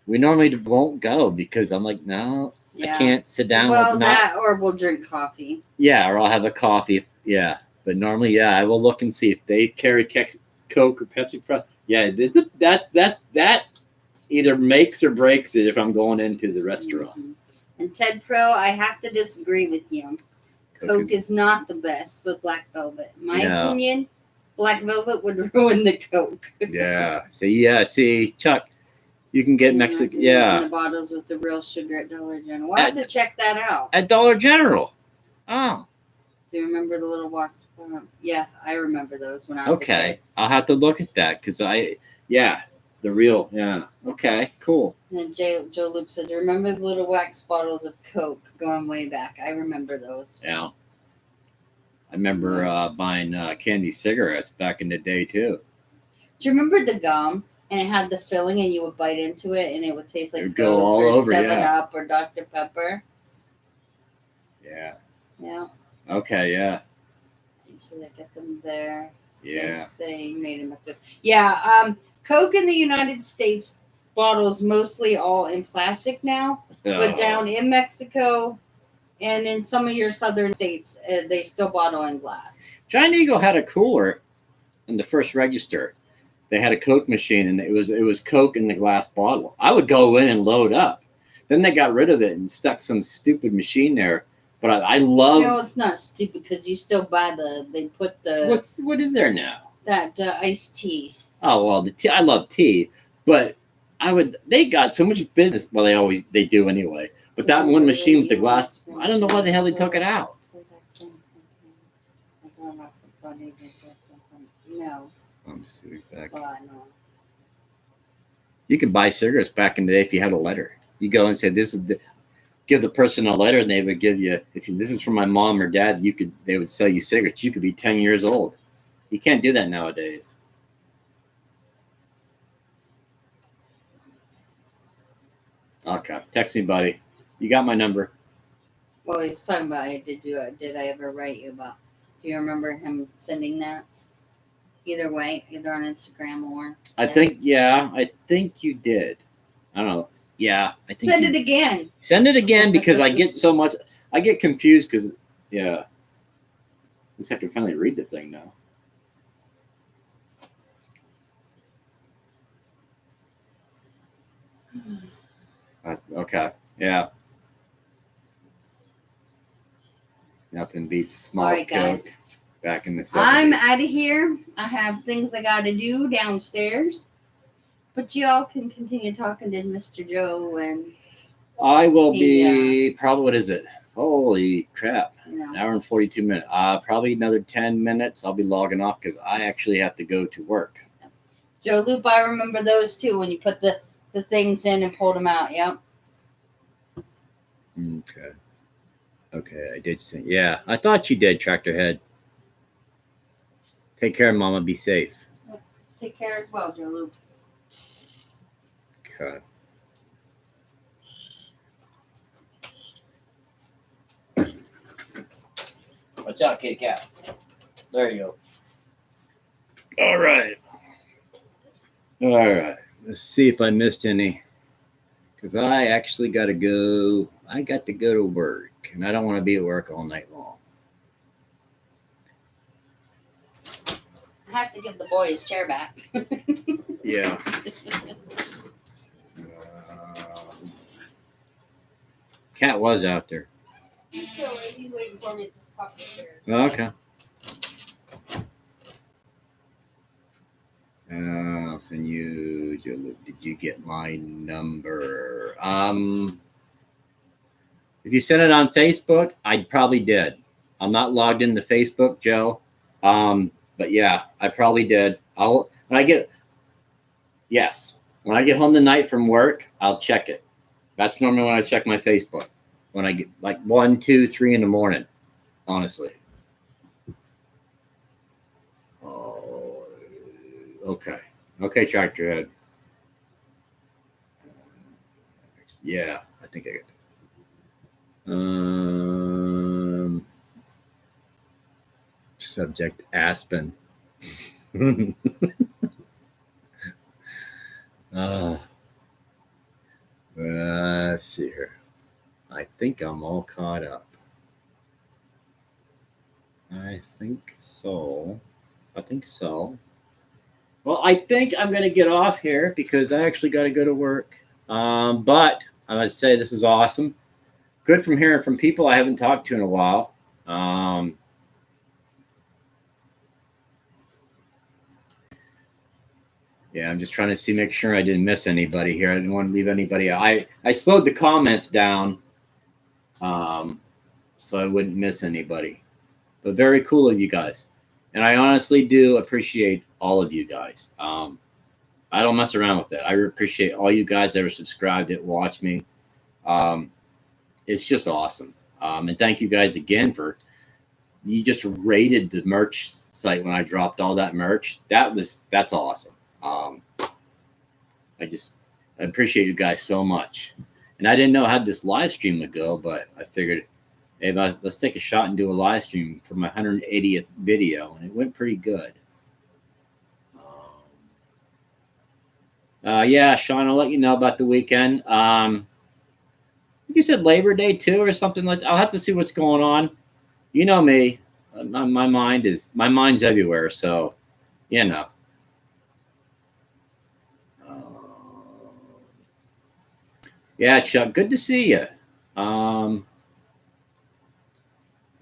we normally won't go because I'm like, no, I can't sit down. Well, that or we'll drink coffee. Yeah, or I'll have a coffee. Yeah, but normally, yeah, I will look and see if they carry Coke or Pepsi products. Yeah, that either makes or breaks it if I'm going into the restaurant. Mm-hmm. And Ted Pro, I have to disagree with you. Coke is not the best with Black Velvet. In my opinion, Black Velvet would ruin the Coke. Yeah. So see, Chuck, you can get Mexican. Yeah. The bottles with the real sugar at Dollar General. We'll have to check that out. At Dollar General. Oh. Do you remember the little wax? Yeah, I remember those when I was a kid. I'll have to look at that because the real, okay, cool. And Joe Luke said, remember the little wax bottles of Coke going way back? I remember those. Yeah. I remember buying candy cigarettes back in the day too. Do you remember the gum? And it had the filling and you would bite into it and it would taste like Coke go all or over, 7-Up or Dr. Pepper. Yeah. Yeah. Okay, yeah. So they get them there. Yeah. They made them up there. Yeah. Coke in the United States bottles mostly all in plastic now, but down in Mexico and in some of your southern states, they still bottle in glass. Giant Eagle had a cooler in the first register. They had a Coke machine, and it was Coke in the glass bottle. I would go in and load up. Then they got rid of it and stuck some stupid machine there. But I love. No, it's not stupid because you still buy they put the. What is there now? That iced tea. Oh well, the tea. I love tea, but they got so much business. Well, they do anyway. But that one machine with the glass, I don't know why the hell they took it out. No. I'm sorry, back. No. You could buy cigarettes back in the day if you had a letter. You go and say, give the person a letter, and they would give you. This is from my mom or dad, they would sell you cigarettes. You could be 10 years old. You can't do that nowadays. Okay, text me, buddy. You got my number. Well, he's talking about did I ever write you about? Do you remember him sending that? Either way, either on Instagram or. I think you did. I don't know. Yeah, I think. Send it again. Send it again because I get so much. I get confused because at least I can finally read the thing now. Okay. Yeah. Nothing beats a small Coke. Guys. Back in the 70s. I'm out of here. I have things I got to do downstairs. But y'all can continue talking to Mr. Joe and. I will be probably. What is it? Holy crap! An hour and 42 minutes. Probably another 10 minutes. I'll be logging off because I actually have to go to work. Joe Loop, I remember those too when you put the things in and pulled them out. Yep. Okay, I did see. Yeah, I thought you did, Tractor Head. Take care, Mama. Be safe. Take care as well, Joe Loop. Okay. Watch out, kitty cat. There you go. All right. Let's see if I missed any. Because I actually got to go. I got to go to work. And I don't want to be at work all night long. I have to give the boy his chair back. Yeah. Cat was out there. He's waiting for me at this top of the chair. Okay. I'll send you. Did you get my number? If you sent it on Facebook, I probably did. I'm not logged into Facebook, Joe. But yeah, I probably did. When I get home tonight from work, I'll check it. That's normally when I check my Facebook. When I get like 1, 2, 3 in the morning, honestly. Oh, okay. Okay, tractor head. Yeah, I think I got it. Subject Aspen. Let's see here. I think I'm all caught up. I think so. Well, I think I'm going to get off here because I actually got to go to work. But I must say this is awesome. Good from hearing from people I haven't talked to in a while. Yeah, I'm just trying to make sure I didn't miss anybody here. I didn't want to leave anybody out. I slowed the comments down so I wouldn't miss anybody. But very cool of you guys. And I honestly do appreciate all of you guys. I don't mess around with that. I appreciate all you guys that ever subscribed it, watch me. It's just awesome. And thank you guys again for, you just rated the merch site when I dropped all that merch. That's awesome. I appreciate you guys so much. And I didn't know how this live stream would go, but I figured, hey, let's take a shot and do a live stream for my 180th video. And it went pretty good. Yeah, Sean, I'll let you know about the weekend. You said Labor Day too, or something like that. I'll have to see what's going on. You know me, my mind's everywhere. So, you know. Yeah, Chuck, good to see you.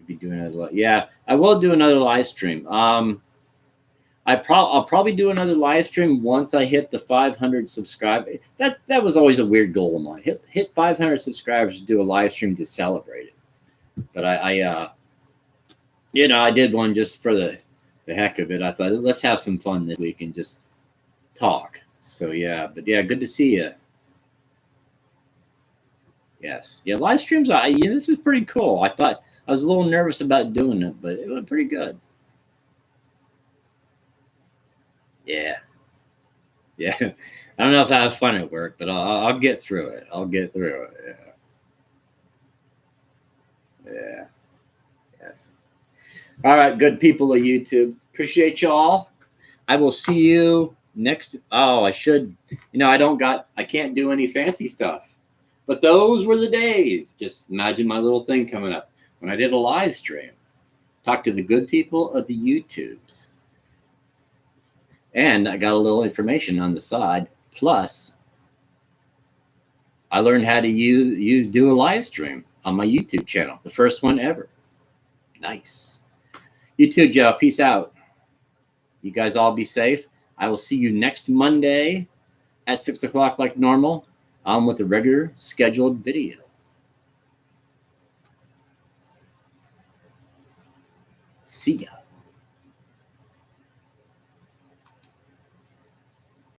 Be doing another. Yeah, I will do another live stream. I'll probably do another live stream once I hit the 500 subscribers. That was always a weird goal of mine. Hit 500 subscribers to do a live stream to celebrate it. But I did one just for the heck of it. I thought, let's have some fun this week and just talk. So yeah, but yeah, good to see you. Yes, yeah, live streams. This is pretty cool. I was a little nervous about doing it, but it went pretty good. Yeah. I don't know if I have fun at work, but I'll get through it. Yeah. Yes. All right, good people of YouTube. Appreciate y'all. I will see you next. Oh, I should. I can't do any fancy stuff. But those were the days. Just imagine my little thing coming up when I did a live stream. Talk to the good people of the YouTubes. And I got a little information on the side. Plus, I learned how to do a live stream on my YouTube channel. The first one ever. Nice. YouTube, Joe. Peace out. You guys all be safe. I will see you next Monday at 6 o'clock like normal. With a regular scheduled video. See ya.